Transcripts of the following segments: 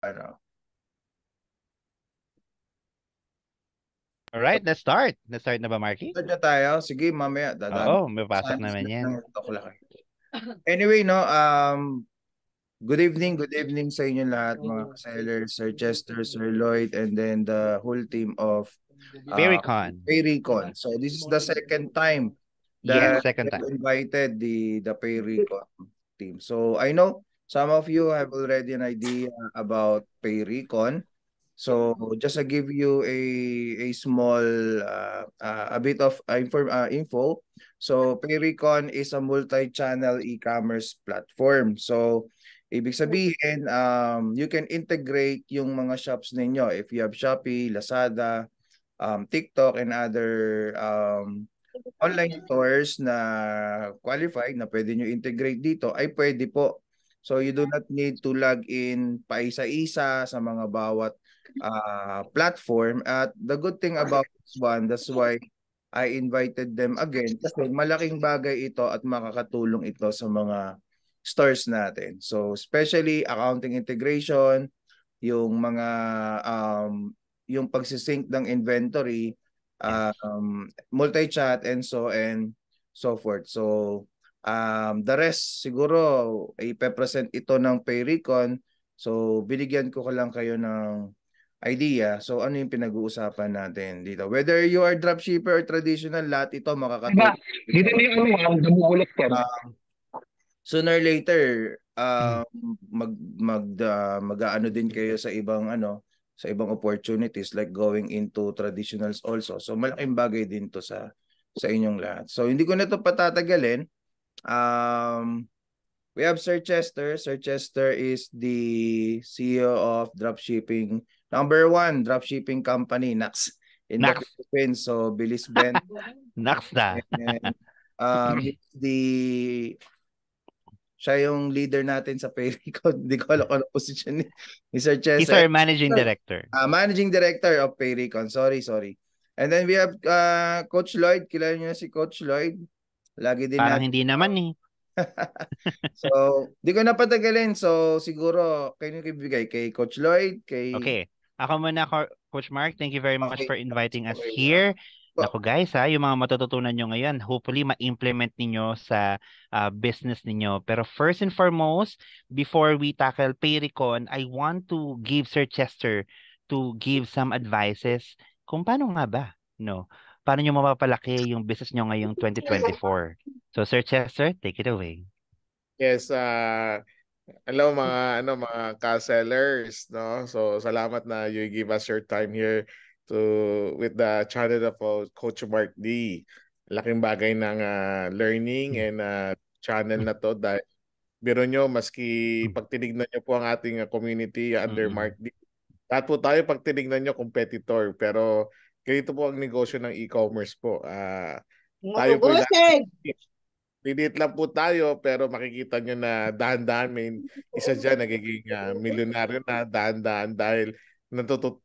ano. So, Alright, let's start. Let's start na ba, Marky? start na tayo. Sige, mamaya dadami. Oo, may pasok Sana naman sila yan. ng toklak. Anyway, no, good evening sa inyo lahat, mga sellers, Sir Chester, Sir Lloyd, and then the whole team of uh, Pericon. Payrecon. So this is the second time Yes, that second we time. have invited the Payrecon team. So I know some of you have already an idea about Payrecon. So just to give you a small a bit of info. So Payrecon is a multi-channel e-commerce platform. So ibig sabihin you can integrate yung mga shops ninyo if you have Shopee, Lazada, TikTok and other online stores na qualified na pwede nyo integrate dito ay pwede po. So you do not need to log in paisa-isa sa mga bawat platform. At the good thing about this one, that's why I invited them again kasi malaking bagay ito at makakatulong ito sa mga stores natin. So especially accounting integration, yung mga yung pagsisync ng inventory, Yes. multi-chat and so forth. So the rest siguro ipe-present ito ng Payrecon. So binigyan ko lang kayo ng idea. So ano yung pinag-uusapan natin dito? Whether you are dropshipper or traditional, lahat ito Diba? makakatulong Dito ito. na yung ano, ang namumulot ka. Sooner or later Mm. mag-aano din kayo sa ibang sa ibang opportunities like going into traditionals also. So malaking bagay din to sa inyong lahat. So hindi ko na to patatagalin. Um we have Sir Chester. Sir Chester is the CEO of dropshipping number one dropshipping company Nax in the Nax. Philippines. So Bilis Ben Nax na. and he's the siya yung leader natin sa Payrecon. Hindi ko alam kung ano position ni Sir He's Chester. our managing director. Managing Director of Payrecon. Sorry. And then we have Coach Lloyd. Kilala niyo na si Coach Lloyd. Lagi din Parang natin. hindi naman eh. So, di ko na patagalin. So, siguro, kayo yung ibigay kay Coach Lloyd, kay... Okay. Ako muna, Coach Mark. Thank you very much Okay. for inviting us Okay. here. Po. Naku guys ha, yung mga matututunan nyo ngayon, hopefully ma-implement ninyo sa business ninyo. Pero first and foremost, before we tackle Pericon, I want to give Sir Chester to give some advices kung paano nga ba, no? Paano nyo mapapalaki yung business nyo ngayong 2024. So Sir Chester, take it away. Yes, hello mga ka-sellers, no? So salamat na you give us your time here with the channel of Coach Mark D. Laking bagay ng learning and channel na to dahil biro nyo maski pag tinignan nyo po ang ating community under Mark D. Lahat po tayo pag tinignan nyo competitor pero ganito po ang negosyo ng e-commerce po. Tayo po lilit lang po tayo pero makikita nyo na dahan-dahan may isa dyan nagiging milyonaryo na dahan-dahan dahil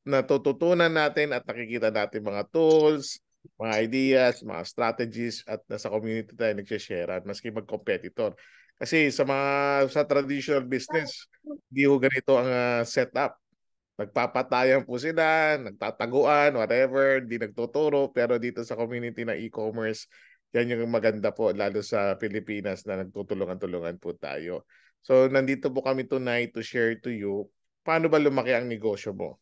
natututunan natin at nakikita natin mga tools, mga ideas, mga strategies at nasa community tayo nagsishare maski mag-competitor. Kasi sa traditional business, hindi ho ganito ang setup. Nagpapatayan po sila, nagtataguan, whatever, hindi nagtuturo. Pero dito sa community ng e-commerce, yan yung maganda po, lalo sa Pilipinas na nagtutulungan-tulungan po tayo. So, nandito po kami tonight to share to you paano ba lumaki ang negosyo mo.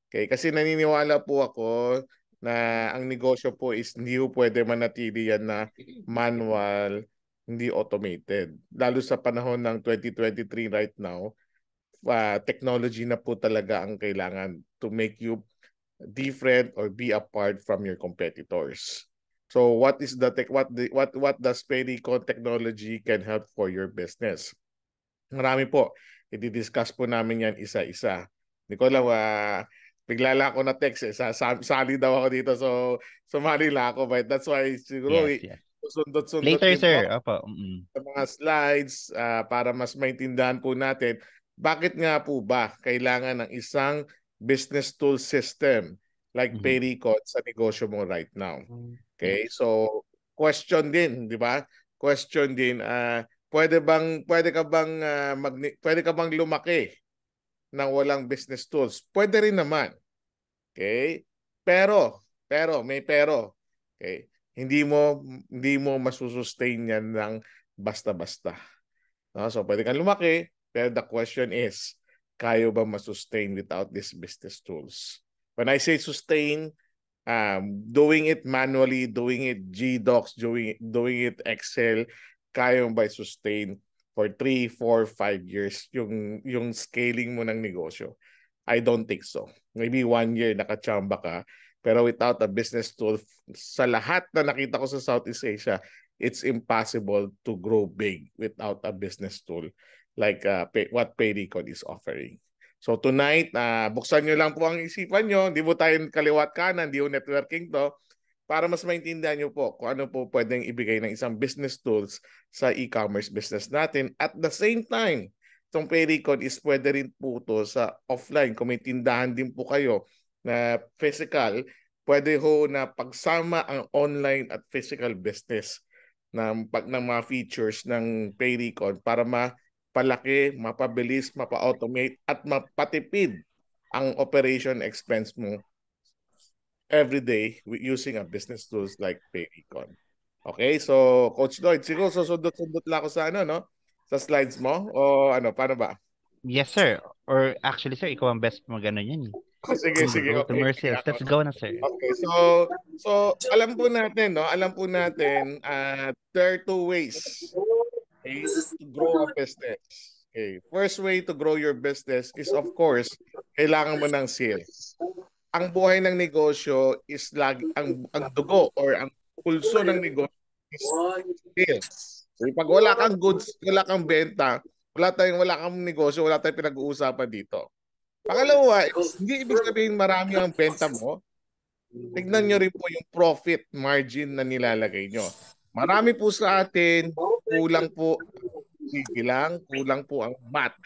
Okay? Kasi naniniwala po ako na ang negosyo po is hindi po pwede manatili yan na manual, hindi automated. Lalo sa panahon ng 2023 right now, technology na po talaga ang kailangan to make you different or be apart from your competitors. So what is what does Pericon technology can help for your business? Marami po. I-discuss po namin yan isa-isa. Hindi ko alam, bigla lang ako na text sali daw ako dito so sumali lang ako but that's why siguro Yes, yes. sundot-sundot Later, din po sir. Opo. sa mga slides para mas maintindihan po natin bakit nga po ba kailangan ng isang business tool system like Pericon sa negosyo mo right now. Okay? Yes. So question din, di ba? Question din pwede ka bang lumaki ng walang business tools? Pwede rin naman. Okay? Pero, may pero. Okay? Hindi mo masusustain yan ng basta-basta. No? So, pwede kang lumaki, pero the question is, kaya ba masustain without these business tools? When I say sustain, doing it manually, doing it GDocs, doing it Excel, kaya mo ba sustain for 3, 4, 5 years yung scaling mo ng negosyo? I don't think so. Maybe 1 year nakachamba ka, pero without a business tool, sa lahat na nakita ko sa Southeast Asia, it's impossible to grow big without a business tool like what Payrecon is offering. So tonight, buksan nyo lang po ang isipan nyo. Hindi po tayo kaliwat kanan, hindi po networking to, para mas maintindihan nyo po kung ano po pwedeng ibigay ng isang business tools sa e-commerce business natin. At the same time, itong Payrecon is pwede rin po to sa offline. Kung may tindahan din po kayo na physical, pwede ho na pagsama ang online at physical business ng mga features ng Payrecon para mapalaki, mapabilis, mapa-automate at mapatipid ang operation expense mo every day using a business tools like Payrecon. Okay, so Coach Lloyd, siguro susundot-sundot lang ako sa sa slides mo o paano ba? Yes, sir. Or actually, sir, ikaw ang best mag-ano yan. Sige, Road to okay. Merciless. Let's go na, sir. Okay, so alam po natin, there are 2 ways, okay, to grow a business. Okay, first way to grow your business is, of course, kailangan mo ng sales. Ang buhay ng negosyo is ang dugo or ang pulso ng negosyo is sales. So, pag wala kang goods, wala kang benta, wala kang negosyo, wala tayong pinag-uusapan dito. Pangalawa, hindi ibig sabihin marami ang benta mo. Tignan nyo rin po yung profit margin na nilalagay nyo. Marami po sa atin, kulang po kulang po ang math.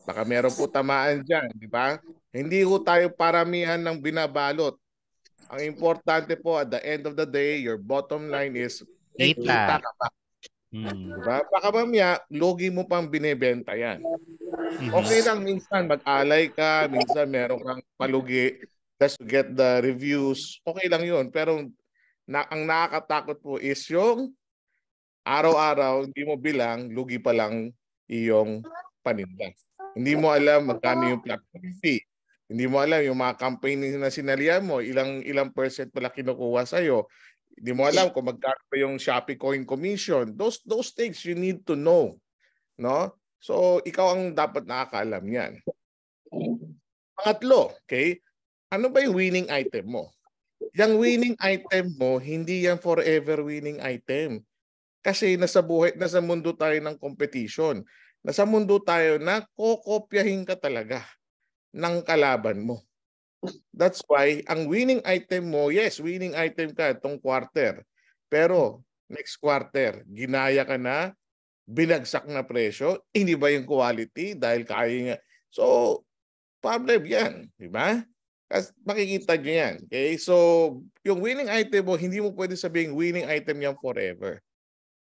Baka meron po tamaan dyan, di ba? Hindi po tayo paramihan ng binabalot. Ang importante po, at the end of the day, your bottom line is kita ka pa. Diba? Baka mamaya, logi mo pang binibenta yan. Okay lang minsan mag-alay ka, minsan meron kang palugi just to get the reviews. Okay lang yun. Pero ang nakakatakot po is yung araw-araw, hindi mo bilang, lugi pa lang iyong paninda. Hindi mo alam magkano yung platform fee. Hindi mo alam yung mga campaign na sinalihan mo, ilang percent pala kinukuha sa'yo. Hindi mo alam kung magkano pa yung Shopee Coin Commission. Those things you need to know. No? So, ikaw ang dapat nakakaalam yan. Pangatlo, okay? Ano ba yung winning item mo? Yung winning item mo, hindi yan forever winning item. Kasi nasa mundo tayo ng competition. Nasa mundo tayo na kokopyahin ka talaga ng kalaban mo. That's why, ang winning item mo, yes, winning item ka itong quarter. Pero, next quarter, ginaya ka na, binagsak na presyo, hindi ba yung quality dahil kaya nga. So, problem yan, di ba? Kasi makikita nyo yan. Okay? So, yung winning item mo, hindi mo pwede sabihin winning item yan forever.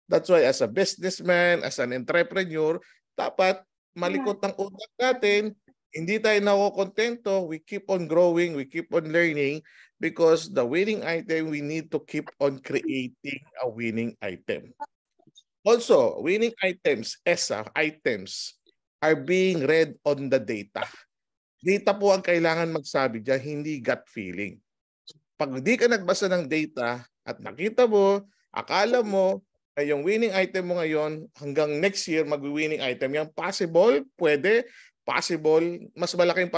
That's why as a businessman, as an entrepreneur, dapat malikot ang utak natin. Hindi tayo nakokontento. We keep on growing. We keep on learning because the winning item, we need to keep on creating a winning item. Also, winning items, items, are being read on the data. Data po ang kailangan magsabi dyan, hindi gut feeling. Pag di ka nagbasa ng data at nakita mo, akala mo, ay yung winning item mo ngayon, hanggang next year, mag-winning item yan. Possible, pwede, possible, mas malaking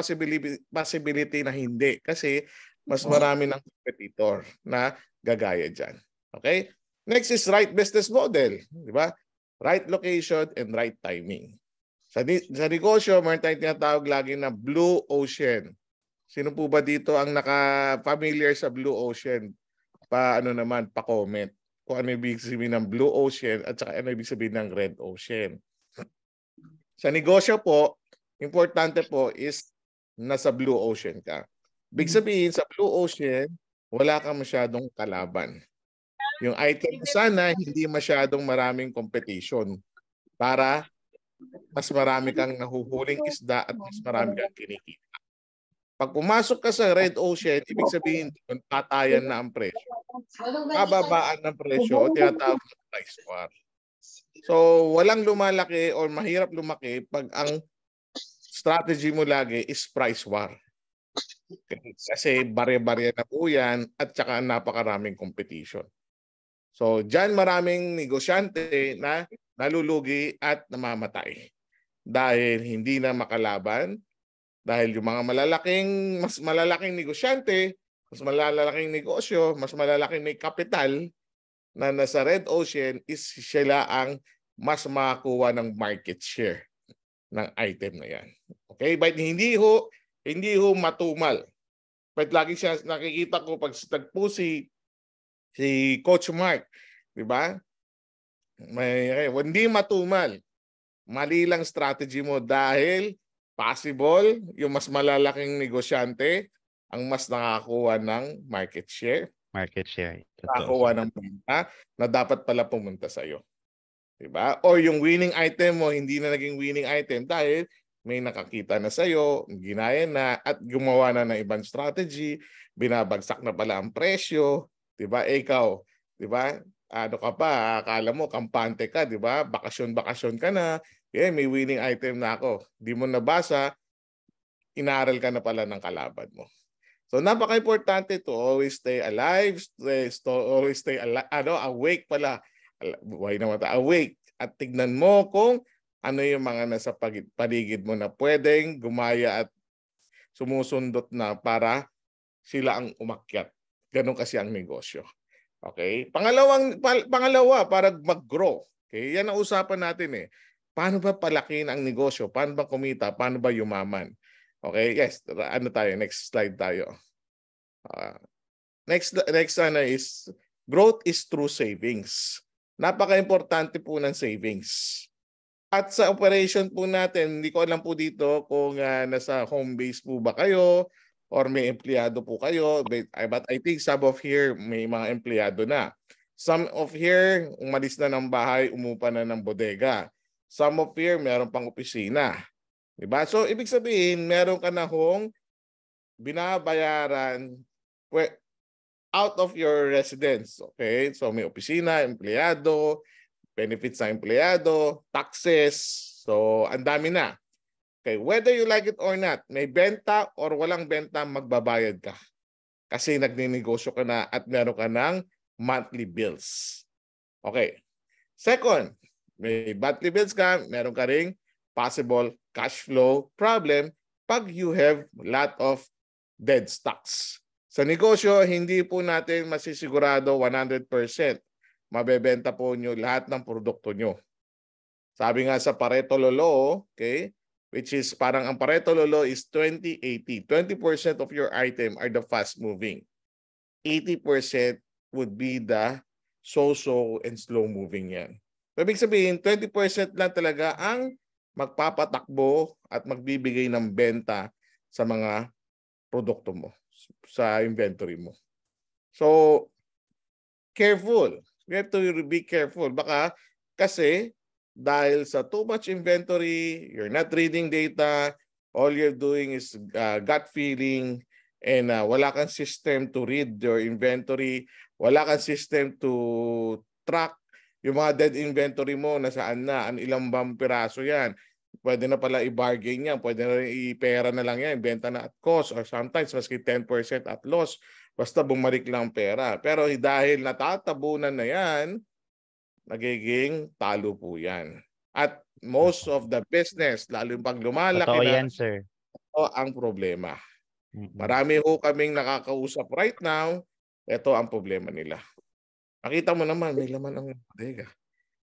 possibility na hindi kasi mas marami ng competitor na gagaya dyan. Okay? Next is right business model. Di ba? Right location and right timing. Sa negosyo, meron tayong tinatawag lagi na blue ocean. Sino po ba dito ang naka-familiar sa blue ocean? Pa-comment. Kung ano ibig sabihin ng blue ocean at saka ano ibig sabihin ng red ocean. Sa negosyo po, importante po is nasa blue ocean ka. Ibig sabihin sa blue ocean, wala kang masyadong kalaban. Yung item sana hindi masyadong maraming competition para mas marami kang nahuhuling isda at mas marami kang kinikita. Pag pumasok ka sa red ocean, ibig sabihin doon, patayan na ang presyo. Kababaan ng presyo o tinatawag na price war. So, walang lumalaki or mahirap lumaki pag ang strategy mo lagi is price war. Kasi bare-bare na po yan at saka napakaraming competition. So, dyan maraming negosyante na nalulugi at namamatay dahil hindi na makalaban, dahil yung mga mas malalaking negosyante, mas malalaking negosyo, mas malalaking may kapital na nasa Red Ocean is sila ang mas makakuha ng market share ng item na yan. Okay? But hindi ho matumal. But lagi siya nakikita ko pag tagpo si Coach Mark, di ba? Hindi matumal. Mali lang strategy mo dahil possible yung mas malalaking negosyante ang mas nakakuha ng market share. Market share. Nakakuha ng benta na dapat pala pumunta sa iyo. Diba? O yung winning item mo, hindi na naging winning item dahil may nakakita na sa iyo, ginaya na at gumawa na ng ibang strategy, binabagsak na pala ang presyo, 'di ba? Ikaw, 'di ba? Ano ka pa, akala mo kampante ka, 'di ba? Bakasyon ka na. May winning item na ako. Di mo nabasa, inaral ka na pala ng kalaban mo. So napaka-importante to always stay alive, always stay awake pala. Buhay naman tayo, awake. At tignan mo kung ano yung mga nasa paligid mo na pwedeng gumaya at sumusundot na para sila ang umakyat. Ganun kasi ang negosyo. Okay? Pangalawa, para mag-grow. Okay? Yan ang usapan natin eh. Paano ba palakin ang negosyo? Paano ba kumita? Paano ba yumaman? Okay? Yes, next slide tayo. Next is growth is through savings. Napaka-importante po ng savings. At sa operation po natin, hindi ko alam po dito kung nasa home base po ba kayo or may empleyado po kayo. But I think some of here may mga empleyado na. Some of here, umalis na ng bahay, umupa na ng bodega. Some of here, meron pang opisina. Diba? So, ibig sabihin, meron ka na hong binabayaran out of your residence. Okay? So, may opisina, empleyado, benefits sa empleyado, taxes. So, ang dami na. Okay, whether you like it or not, may benta or walang benta, magbabayad ka. Kasi nagninegosyo ka na at meron ka ng monthly bills. Okay. Second, may monthly bills ka, meron ka ring possible cash flow problem pag you have lot of dead stocks. Sa negosyo, hindi po natin masisigurado 100% mabebenta po nyo lahat ng produkto nyo. Sabi nga sa Pareto Law, okay, which is parang ang Pareto Law is 20-80. 20% of your item are the fast moving. 80% would be the so-so and slow moving yan. Ibig sabihin, 20% lang talaga ang magpapatakbo at magbibigay ng benta sa mga produkto mo, sa inventory mo. So, careful. We have to be careful. Baka kasi dahil sa too much inventory, you're not reading data, all you're doing is gut feeling, and wala kang system to read your inventory, wala kang system to track yung mga dead inventory mo, nasaan na, ilang bang piraso yan. Pwede na pala i-bargain yan, pwede na i-pera na lang yan, benta na at cost, or sometimes maski 10% at loss, basta bumalik lang pera. Pero dahil natatabunan na yan, nagiging talo po yan. At most of the business, lalo pag lumalaki Totoo na, yan, sir. ito ang problema. Marami ho kaming nakakausap right now, ito ang problema nila. Makita mo naman, may laman ang bodega.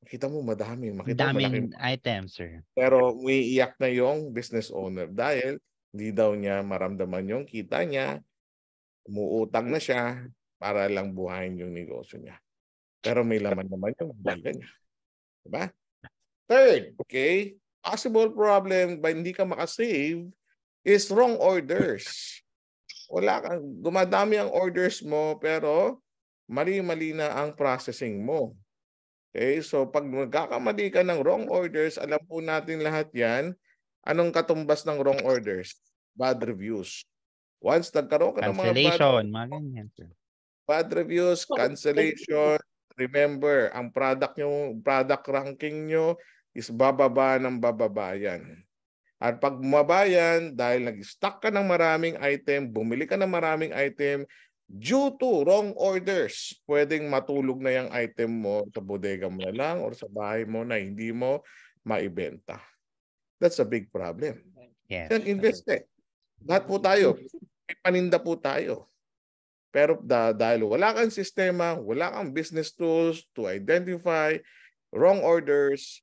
Makita mo madami. Makita mo malaki. Daming items, sir. Pero umiiyak na yung business owner dahil hindi daw niya maramdaman yung kita niya. Umuutang na siya para lang buhayin yung negosyo niya. Pero may laman naman yung bodega niya. Diba? Third, okay, possible problem ba hindi ka makasave is wrong orders. Dumadami ang orders mo pero mali-mali na ang processing mo. Okay, so pag magkakamali ka ng wrong orders, alam po natin lahat yan. Anong katumbas ng wrong orders? Bad reviews. Once nagkaroon ka ng mga Cancellation, mga ganyan. bad reviews, cancellation, remember, ang product ranking nyo is bababa ng bababa yan. At pag bumaba yan, dahil nag-stock ka ng maraming item, bumili ka ng maraming item, due to wrong orders, pwedeng matulog na yung item mo sa bodega mo na lang or sa bahay mo na hindi mo maibenta. That's a big problem. Yes. Then invest eh. Lahat po tayo. May paninda po tayo. Pero dahil wala kang sistema, wala kang business tools to identify wrong orders,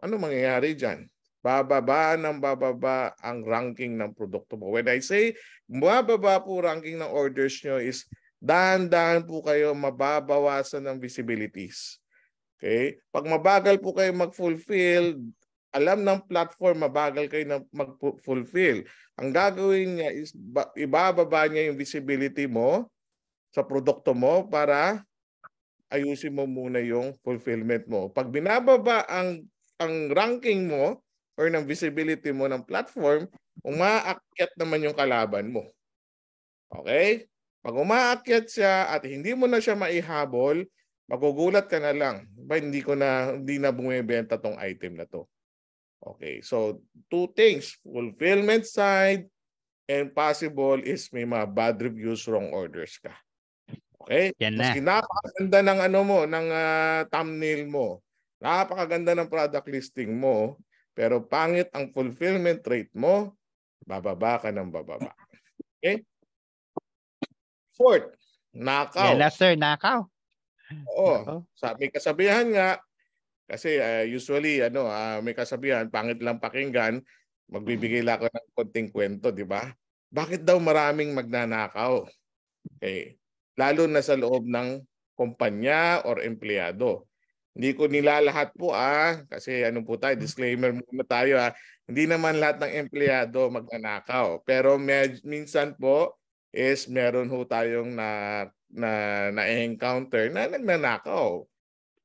ano mangyayari dyan? Bababa ng bababa ang ranking ng produkto mo. When I say bababa po ranking ng orders nyo is dahan-dahan po kayo mababawasan ng visibilities. Okay? Pag mabagal po kayo mag-fulfill, alam ng platform mabagal kayo na mag-fulfill. Ang gagawin niya is ibababa niya yung visibility mo sa produkto mo para ayusin mo muna yung fulfillment mo. Pag binababa ang ranking mo or ng visibility mo ng platform, umaakyat naman yung kalaban mo. Okay? Pag umaakyat siya at hindi mo na siya maihabol, magugulat ka na lang. Hindi na bumibenta tong item na to. Okay, so two things, fulfillment side and possible is may mga bad reviews, wrong orders ka. Okay? Yan na. Maski napakaganda ng ng thumbnail mo, napakaganda ng product listing mo, pero pangit ang fulfillment rate mo, bababa ka ng bababa. Okay? Fourth, nakaw. Yan na, sir, nakaw. Oo. May kasabihan nga, kasi usually may kasabihan, pangit lang pakinggan, magbibigay lang ako ng konting kwento, di ba? Bakit daw maraming magnanakaw? Okay. Lalo na sa loob ng kumpanya or empleyado. Hindi ko nilalahat po kasi po tayo, disclaimer muna tayo Hindi naman lahat ng empleyado magnanakaw. Pero minsan po is meron ho tayong na-encounter na nagnanakaw.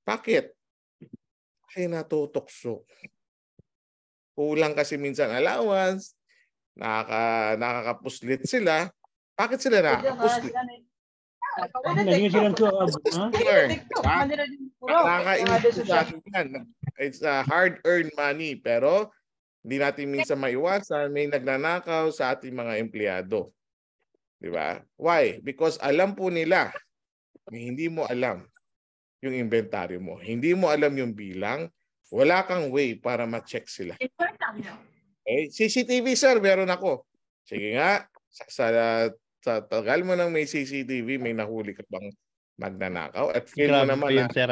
Bakit? Kasi natutokso. Kulang kasi minsan allowance, nakakapuslit sila. Bakit sila nakakapuslit? Nakakainis sa atin yan. It's hard-earned money, pero hindi natin minsan maiwasan, may nagnanakaw sa ating mga empleyado. Di ba? Why? Because alam po nila, hindi mo alam yung inventory mo. Hindi mo alam yung bilang, wala kang way para ma-check sila. Okay? CCTV, sir, meron ako. Sige nga, sa tagal mo nang may CCTV, may nahuli ka bang magnanakaw? At feel mo naman yun, sir,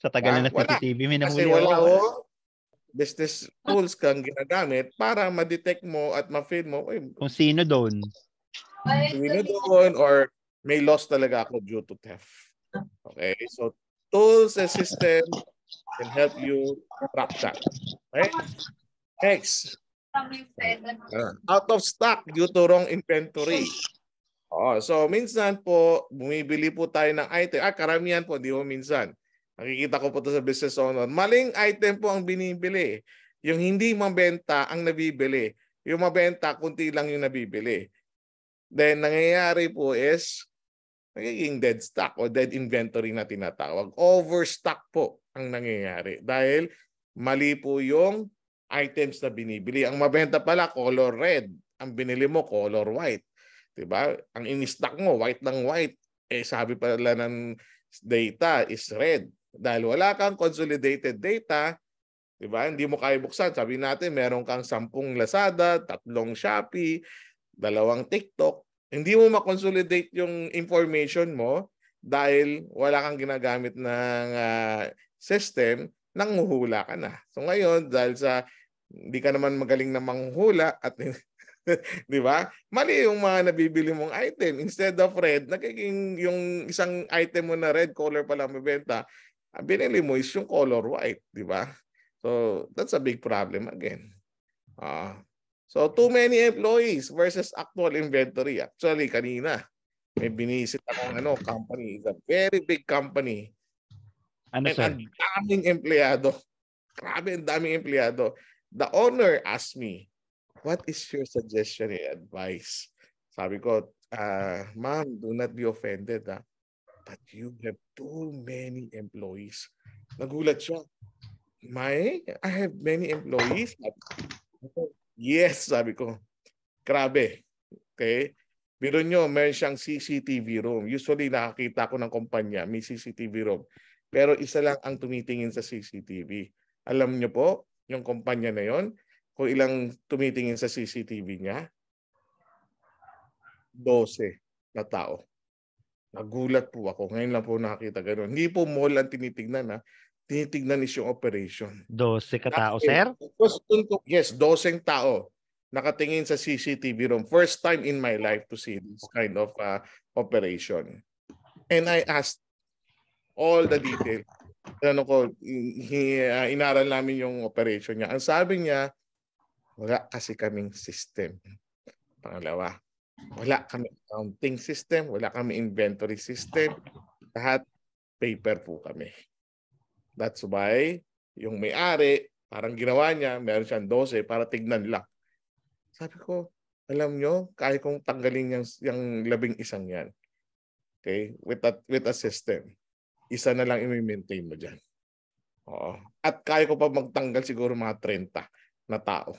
sa tagal na CCTV, may nahuli. Kasi wala business tools kang ginagamit para ma-detect mo at ma-feel mo kung sino doon. Or may loss talaga ako due to theft. Okay, so tools and system can help you track that. Okay? Next. Out of stock due to wrong inventory. So minsan po, bumibili po tayo ng item. Karamihan po, di mo minsan. Nakikita ko po ito sa business owner. Maling item po ang binibili. Yung hindi mabenta ang nabibili. Yung mabenta, kunti lang yung nabibili. Then nangyayari po is nagiging dead stock o dead inventory na tinatawag. Overstock po ang nangyayari dahil mali po yung items na binibili. Ang mabenta pala color red, ang binili mo color white. 'Di ba? Ang in-stock mo white ng white, sabi pala ng data is red. Dahil wala kang consolidated data, 'di ba? Hindi mo kaya buksan. Sabi natin meron kang 10 Lazada, 3 Shopee, 2 TikTok. Hindi mo ma-consolidate yung information mo dahil wala kang ginagamit ng system, nanghuhula ka na. So ngayon, dahil sa hindi ka naman magaling na manghula at di ba? Mali yung mga nabibili mong item. Instead of red, nagiging yung isang item mo na red color pa lang mabenta, ang binili mo is yung color white, di ba? So that's a big problem again. So too many employees versus actual inventory. Actually, kanina may binisit akong company. It's a very big company. Ano, And sir? ang daming empleyado. Grabe, ang daming empleyado. The owner asked me, what is your suggestion and advice? Sabi ko, ma'am, do not be offended, but you have too many employees. Nagulat siya. I have many employees? Yes, sabi ko. Grabe. Okay? Biro nyo, meron siyang CCTV room. Usually, nakakita ko ng kumpanya, may CCTV room. Pero isa lang ang tumitingin sa CCTV. Alam nyo po, yung kumpanya na yon, kung ilang tumitingin sa CCTV niya, 12 na tao. Nagulat po ako. Ngayon lang po nakakita gano'n. Hindi po mall ang tinitignan, ha? Tinitignan is yung operation. 12 katao, sir? Yes, 12 tao nakatingin sa CCTV room. First time in my life to see this kind of operation. And I asked all the detail. Inaral namin yung operation niya. Ang sabi niya, wala kasi kaming system. Pangalawa, wala kami accounting system, wala kami inventory system. Lahat paper po kami. That's why yung may-ari, parang ginawa niya, meron siyang 12 para tignan lang. Sabi ko, alam nyo, kaya kong tanggalin yung 11 yan. Okay? With a system. Isa na lang i-maintain mo dyan. Oo. At kaya ko pa magtanggal siguro mga 30 na tao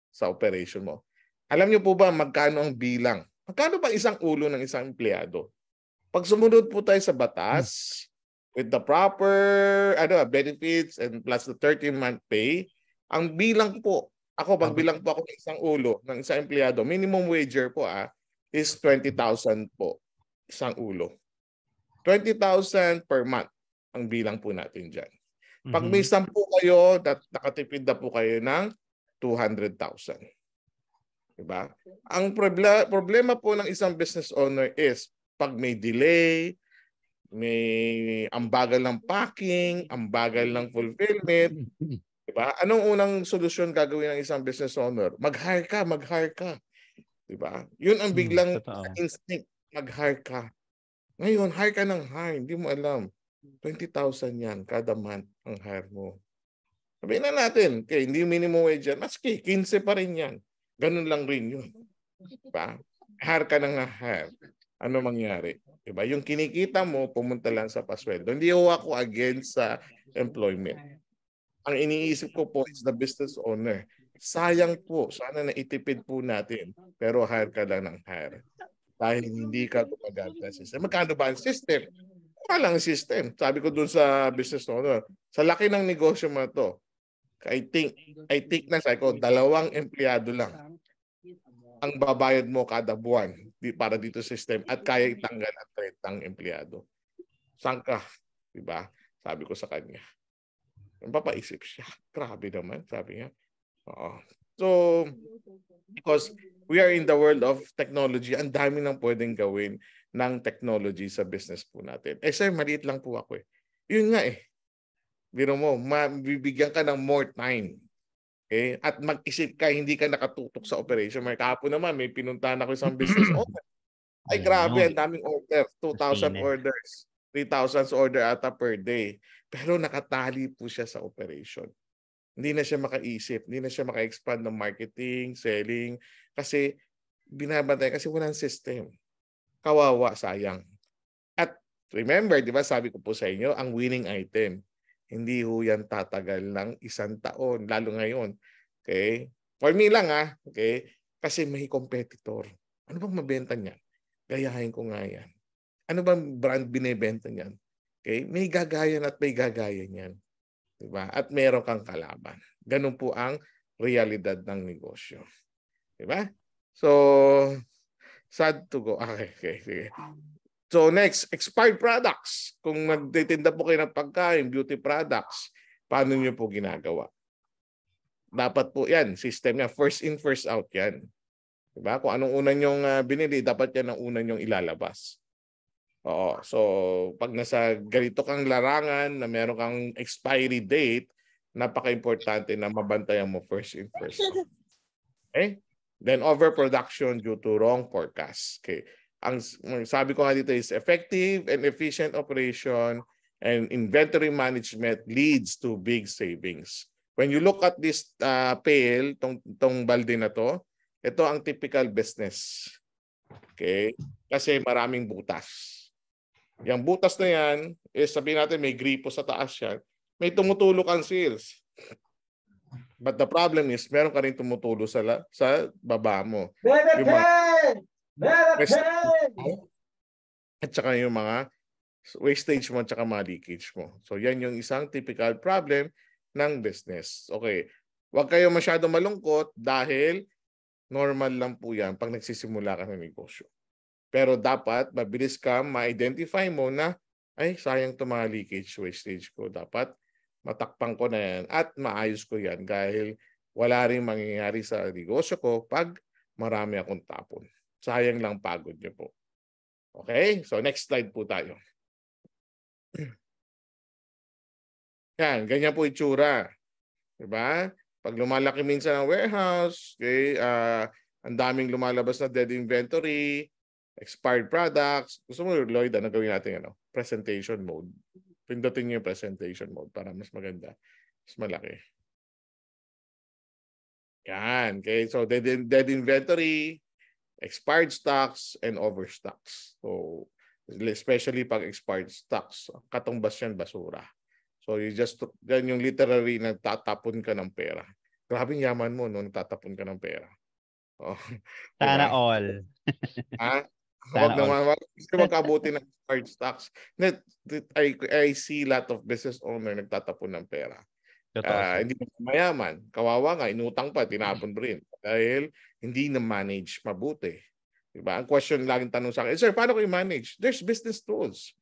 sa operation mo. Alam nyo po ba magkano ang bilang? Magkano ba isang ulo ng isang empleyado? Pag sumunod po tayo sa batas, with the proper benefits and plus the 13-month pay, ang bilang po, pagbilang po ako ng isang ulo, ng isang empleyado, minimum wager po is 20,000 po, isang ulo. 20,000 per month ang bilang po natin dyan. Pag may 10 kayo, nakatipid na po kayo ng 200,000. Diba? Ang problema po ng isang business owner is pag may delay, may ambagal ng packing, ambagal ng fulfillment, diba? Anong unang solusyon gagawin ng isang business owner? Mag-hire ka. Diba? Yun ang biglang instinct, mag-hire ka. Ngayon, hire ka ng hire, hindi mo alam. 20,000 yan kada month ang hire mo. Sabihin na natin, okay, hindi minimum wage yan, maski 15 pa rin yan. Ganun lang rin yun. Diba? Hire ka ng hire. Ano mangyari? Diba? Yung kinikita mo, pumunta lang sa pasweldo. Hindi ako against sa employment. Ang iniisip ko po is the business owner. Sayang po, sana naitipid po natin. Pero hire ka lang ng hire. Dahil hindi ka gumagamit ng system. Magkano ba ang system? Wala lang system. Sabi ko dun sa business owner, sa laki ng negosyo mo to, I think na sabi ko, 2 empleyado lang ang babayad mo kada buwan para dito system at kaya itanggal ang 30 empleyado. Saan ka? Diba? Sabi ko sa kanya. Papaisip siya. Grabe naman, sabi niya. So, because we are in the world of technology, ang dami nang pwedeng gawin ng technology sa business po natin. Sir, maliit lang po ako . Yun nga . Biro mo, mabibigyan ka ng more time. Okay? At mag-isip ka, hindi ka nakatutok sa operation. May kahapon naman, may pinuntahan ako isang business owner. Ay grabe, ang daming order. 2,000 orders. 3,000 order ata per day. Pero nakatali po siya sa operation. Hindi na siya makaisip. Hindi na siya maka-expand ng marketing, selling. Kasi binabantay kasi walang system. Kawawa, sayang. At remember, di ba sabi ko po sa inyo, ang winning item, hindi ho yan tatagal ng 1 taon, lalo ngayon. Okay? For me lang okay? Kasi may competitor. Ano bang mabenta niyan? Gayahin ko nga yan. Ano bang brand binibenta niyan? Okay? May gagayan at may gagayan yan. Diba? At meron kang kalaban. Ganun po ang realidad ng negosyo. Diba? So, sad to go. Okay. So next, expired products. Kung magtitinda po kayo ng pagkain, beauty products, paano nyo po ginagawa? Dapat po yan, system niya. First in, first out yan. Diba? Kung anong una nyong binili, dapat yan ang una nyong ilalabas. Oo. So, pag nasa ganito kang larangan na meron kang expiry date, napaka-importante na mabantayan mo first in, first out. Okay? Then overproduction due to wrong forecast. Okay. Ang sabi ko nga dito is effective and efficient operation And inventory management leads to big savings. When you look at this pail, tong balde na to, ito ang typical business. Okay? Kasi maraming butas. Yung butas na yan, sabihin natin may gripo sa taas yan, may tumutulo kang sales. But the problem is, meron ka rin tumutulo sa baba mo. Yung mga, at saka yung mga wastage mo at saka mga leakage mo. So yan yung isang typical problem ng business. Okay. Huwag kayo masyado malungkot dahil normal lang po yan pag nagsisimula ka ng negosyo. Pero dapat mabilis ka ma-identify mo na ay sayang ito mga leakage wastage ko. Dapat matakpan ko na yan at maayos ko yan dahil wala rin mangyayari sa negosyo ko pag marami akong tapon. Sayang lang pagod niyo po. Okay? So next slide po tayo. Yan, ganyan po itsura. Diba? Pag lumalaki minsan ang warehouse, okay, ang daming lumalabas na dead inventory, expired products. Gusto mo, Lloyd, ano gawin natin? Presentation mode. Pindutin niyo yung presentation mode para mas maganda. Mas malaki. Yan. Okay, so dead inventory, expired stocks, and overstocks. So, especially pag expired stocks, katumbas yan basura. So you just, yan yung literally nagtatapon ka ng pera. Grabing yaman mo no, nagtatapon ka ng pera. Oh, Sana diba? all. Ha? Huwag naman, gusto magkabuti ng expired stocks. I see a lot of business owner nagtatapon ng pera. Hindi na mayaman. Kawawa nga, inutang pa, tinapon rin. Dahil hindi na manage mabuti. Diba? Ang question laging tanong sa akin, sir, paano ko i-manage? There's business tools.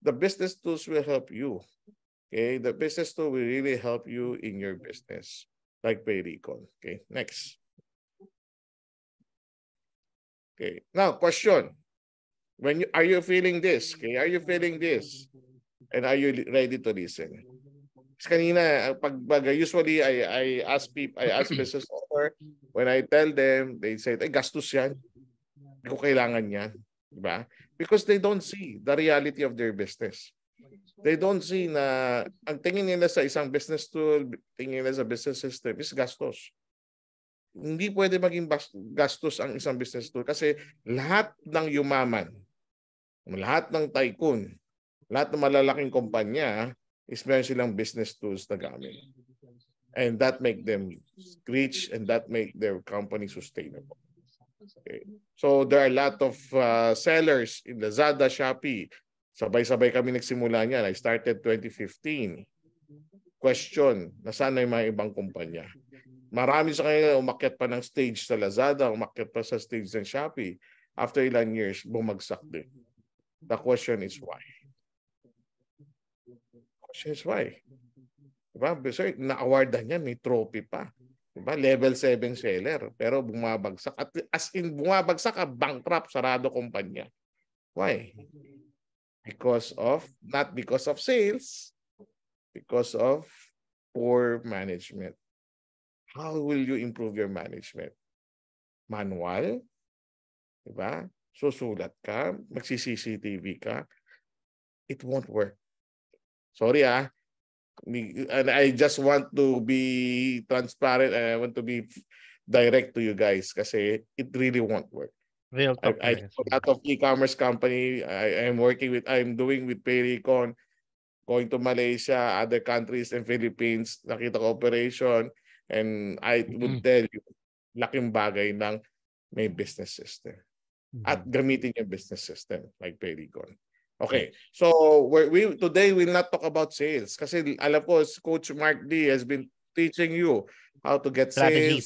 The business tools will help you. Okay, the business tool will really help you in your business, like PayRecon. Okay, next. Okay, now question: are you feeling this? Okay, are you feeling this? And are you ready to listen? Kasi kanina, usually I ask business owner, when I tell them, they say, ay gastos yan. Hindi ko kailangan yan, diba? Because they don't see the reality of their business. They don't see na ang tingin nila sa isang business tool, tingin nila sa business system is gastos. Hindi pwede maging gastos ang isang business tool kasi lahat ng yumaman, lahat ng tycoon, lahat ng malalaking kumpanya is meron silang business tools na gamit. And that make them rich and that make their company sustainable. Okay. So there are a lot of sellers in Lazada, Shopee. Sabay-sabay kami nagsimula niyan. I started 2015. Question, nasaan na yung mga ibang kumpanya? Marami sa kanila umakyat pa ng stage sa Lazada, umakyat pa sa stage ng Shopee. After ilang years, bumagsak din. The question is why? The question is why? Diba? Sir, na-awardan niya, may trophy pa. Diba? Level 7 seller. Pero bumabagsak. As in, bumabagsak ka, bankrupt, sarado kumpanya. Why? Not because of sales, because of poor management. How will you improve your management? Manual? Diba? Susulat ka, magsi-CCTV ka. It won't work. Sorry and I just want to be transparent and I want to be direct to you guys kasi it really won't work. Real talk. I a lot of e-commerce company I'm doing with PayRecon, going to Malaysia, other countries and Philippines, nakita ko operation and I would tell you, laking bagay ng may business system. At gamitin yung business system like PayRecon. Okay, so today we'll not talk about sales kasi alam ko Coach Mark D has been teaching you how to get sales,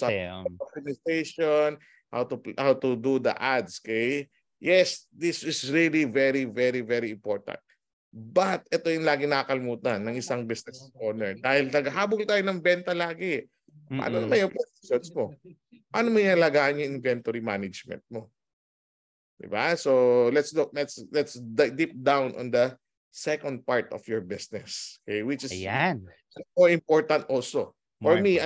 optimization, how to do the ads, okay? Yes, this is really very, very, very important. But ito yung lagi nakakalimutan ng isang business owner. Dahil naghahabol tayo ng benta lagi. Paano naman yung positions mo? Paano mo ilagaan yung inventory management mo? Diba? So let's deep down on the second part of your business, okay? Which is more important also. For me,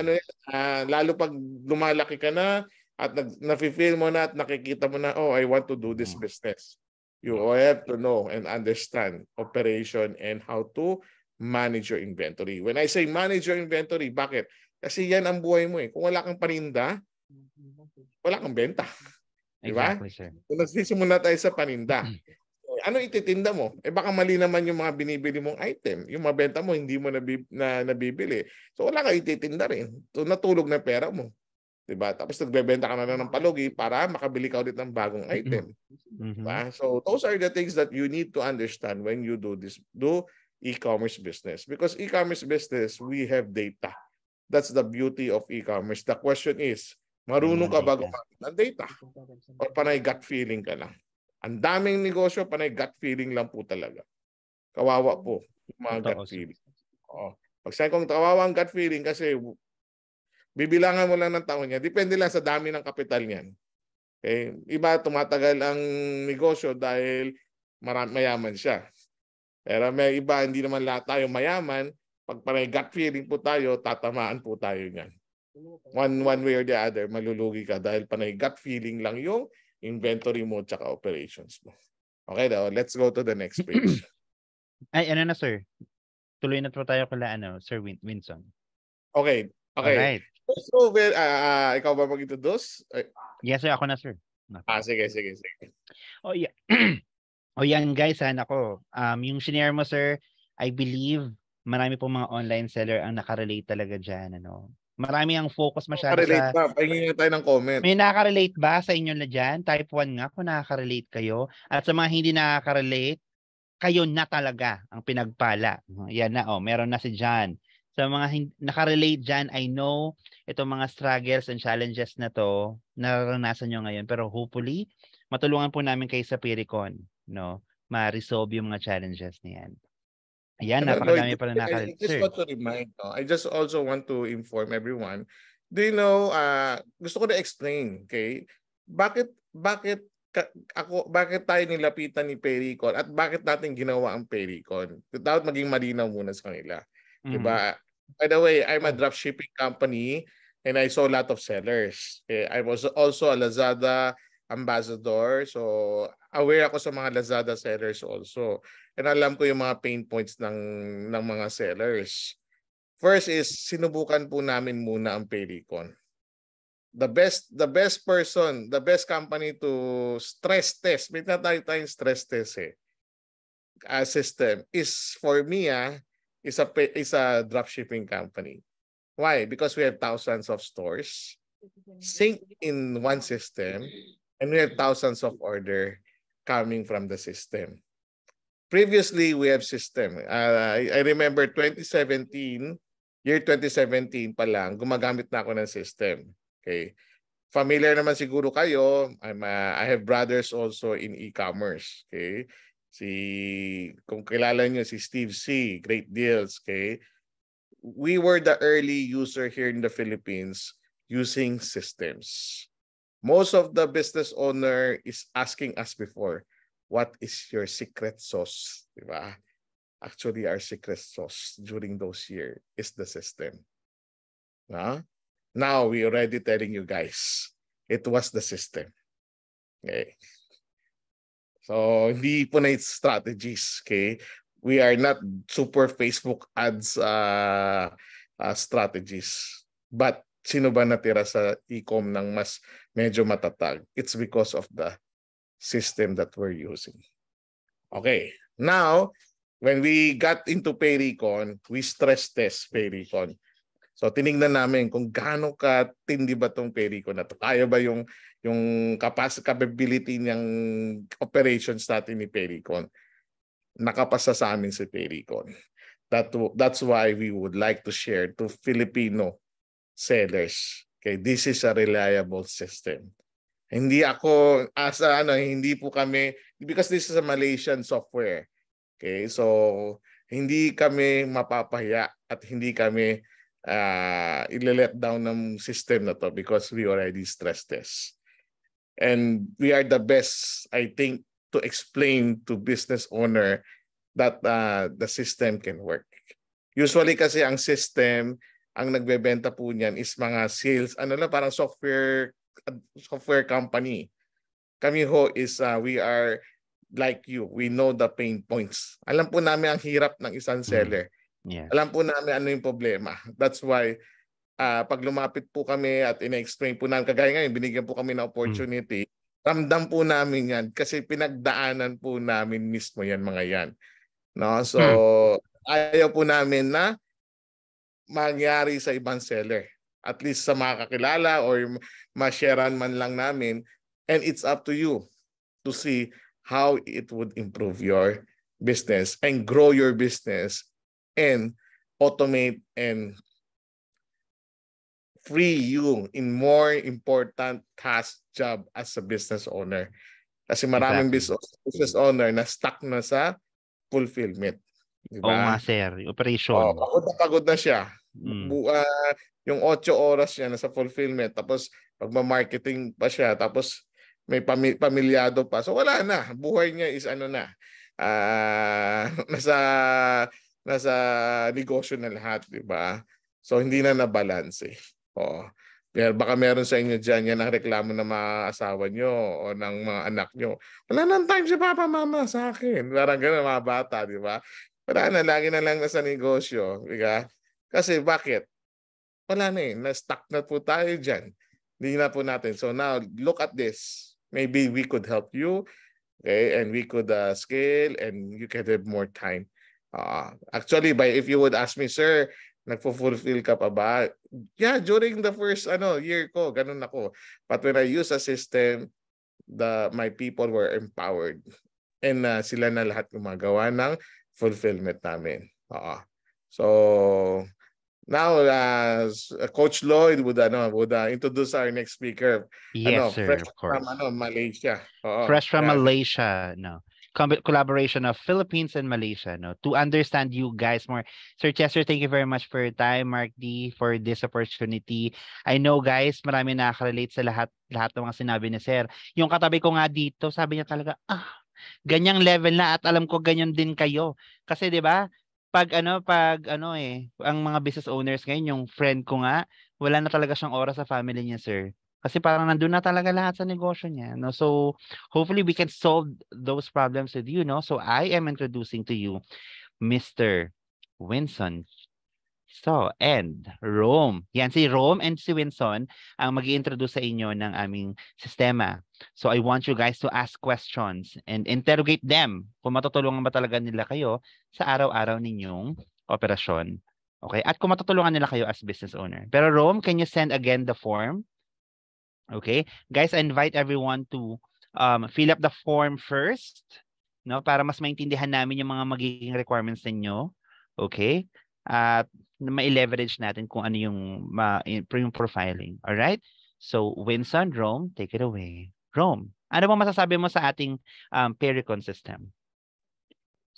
lalo pag lumalaki ka na, at na-feel mo na at nakikita mo na, oh, I want to do this business. You have to know and understand operation and how to manage your inventory. When I say manage your inventory, bakit? Kasi yan ang buhay mo eh. Kung wala kang paninda, wala kang benta. Diba? Exactly, sir. Kung nagsisimula tayo sa paninda, ano ititinda mo? Baka mali naman yung mga binibili mong item. Yung mabenta mo, hindi mo nabibili. So wala kang ititinda rin. So natulog na pera mo. Diba? Tapos nagbebenta ka na ng palugi para makabili ka ulit ng bagong item. Diba? So those are the things that you need to understand when you do e-commerce business. Because e-commerce business, we have data. That's the beauty of e-commerce. The question is, marunong ka ba gumamit ng data? Or panay gut feeling ka lang? Ang daming negosyo, panay gut feeling lang po talaga. Kawawa po yung mga gut feeling. Pag sabi kong kawawa ang gut feeling kasi bibilangan mo lang ng taon niya. Depende lang sa dami ng kapital niyan. Okay? Iba tumatagal ang negosyo dahil mayaman siya. Pero may iba, hindi naman lahat tayo mayaman. Pag panay gut feeling po tayo, tatamaan po tayo niyan. One way or the other, malulugi ka dahil panay gut feeling lang yung inventory mo at operations mo. Okay daw, let's go to the next page. Ay, ano na sir? Tuloy na po tayo kala Sir Winson. Okay. Alright. So, ikaw ba mag-introduce? Yes sir, ako na sir. Sige. Oh yeah. O yan guys, nako. Yung shinare mo sir, I believe marami pong mga online seller ang nakarelate talaga dyan. Marami ang focus masyado Nakarelate ba? Pahingin tayo ng comment. May nakarelate ba sa inyo na dyan? Type 1 nga kung nakarelate kayo. At sa mga hindi nakarelate, kayo na talaga ang pinagpala. Yan na, meron na si John. Sa mga nakarelate dyan, I know itong mga struggles and challenges na to, nararanasan nyo ngayon. Pero hopefully, matulungan po namin kayo sa Pericon, ma-resolve yung mga challenges niyan. Ayan, napakadami pala nakarelate. I just also want to inform everyone. Do you know, gusto ko na explain, okay? Bakit tayo nilapitan ni Pericon at bakit natin ginawa ang Pericon? Dapat maging malinaw muna sa kanila. Diba? By the way, I'm a dropshipping company and I saw a lot of sellers. Okay? I was also a Lazada ambassador. So, aware ako sa mga Lazada sellers also. And alam ko yung mga pain points ng mga sellers. First is, sinubukan po namin muna ang Pericon. The best company to stress test, may tayong stress test system is for me, is a dropshipping company. Why? Because we have thousands of stores synced in one system and we have thousands of order coming from the system. Previously, we have system. I remember year 2017 pa lang, gumagamit na ako ng system. Okay. Familiar naman siguro kayo. I have brothers also in e-commerce. Okay. Kung kilala niyo si Steve C, Great Deals, okay? We were the early user here in the Philippines using systems. Most of the business owner is asking us before, what is your secret sauce? Diba? Actually, our secret sauce during those years is the system. Now, we already telling you guys, it was the system. Okay. So, hindi po na strategies, okay? We are not super Facebook ads strategies. But, sino ba natira sa e-com ng mas medyo matatag? It's because of the system that we're using. Okay. Now, when we got into Pericon, we stress test Pericon. So, tinignan namin kung gaano katindi ba itong Pericon na ito. Kaya ba yung capability niyang operations natin ni Pericon? Nakapasa sa amin si Pericon. That's why we would like to share to Filipino sellers. Okay, this is a reliable system. Hindi ako hindi po kami, because this is a Malaysian software. Okay, so hindi kami mapapahiya at hindi kami i-let down ng system na to because we already stress test. And we are the best, I think, to explain to business owner that the system can work. Usually kasi ang system, ang nagbebenta po niyan is mga sales, parang software company. Kami ho is we are like you, we know the pain points. Alam po namin ang hirap ng isang seller. Yes. Alam po namin ano yung problema. That's why pag lumapit po kami at ina-explain po namin, kagaya ngayon, binigyan po kami ng opportunity, ramdam po namin yan kasi pinagdaanan po namin mismo yan mga yan. No? So, ayaw po namin na mangyari sa ibang seller. At least sa mga kakilala or ma-sharean man lang namin. And it's up to you to see how it would improve your business and grow your business and automate and free you in more important task job as a business owner. Kasi maraming business owner na stuck na sa fulfillment. Diba? Oo nga, sir. Operation. Pagod na siya. Yung 8 oras niya nasa fulfillment, tapos pagma-marketing pa siya, tapos may pamilyado pa. So wala na. Buhay niya is ano na. Nasa negosyo na lahat, di ba? So hindi na na-balance eh. Pero baka meron sa inyo dyan yan ang reklamo ng mga asawa nyo o ng mga anak nyo. Wala nang time si Papa Mama sa akin. Parang gano'n mga bata, di ba? Wala na, lagi na lang nasa negosyo. Diba? Kasi bakit? Wala na eh. Na-stuck na po tayo dyan. Hindi na po natin. So now, look at this. Maybe we could help you. Okay? And we could scale and you can have more time. Actually, if you would ask me, sir, nagpo-fulfill ka pa ba? Yeah, during the first year ko, ganun ako. But when I use a system, my people were empowered. And sila na lahat gumagawa ng fulfillment namin. So now, Coach Lloyd would introduce our next speaker. Yes, sir, fresh of course. From Malaysia. Fresh from Malaysia, no. Collaboration of Philippines and Malaysia, no, to understand you guys more. Sir Chester, thank you very much for your time. Mark D, for this opportunity. I know, guys, marami nakaka-relate sa lahat ng mga sinabi ni Sir. Yung katabi ko nga dito, sabi niya talaga, ganyang level na at alam ko ganyan din kayo. Kasi 'di ba? Pag ang mga business owners ngayon, yung friend ko nga, wala na talaga siyang oras sa family niya, sir. Kasi parang nandun na talaga lahat sa negosyo niya, no? So, hopefully we can solve those problems with you, no? So, I am introducing to you Mr. Winson. So, and Rome. Yan, si Rome and si Winson ang mag-i-introduce sa inyo ng aming sistema. So, I want you guys to ask questions and interrogate them kung matutulungan ba talaga nila kayo sa araw-araw ninyong operasyon. Okay? At kung matutulungan nila kayo as business owner. Pero Rome, can you send again the form? Okay? Guys, I invite everyone to fill up the form first, no? Para mas maintindihan namin yung mga magiging requirements ninyo. Okay? At ma-leverage natin kung ano yung profiling. Alright? So, Winson, Rome, take it away. Rome, ano ba masasabi mo sa ating Pericon system?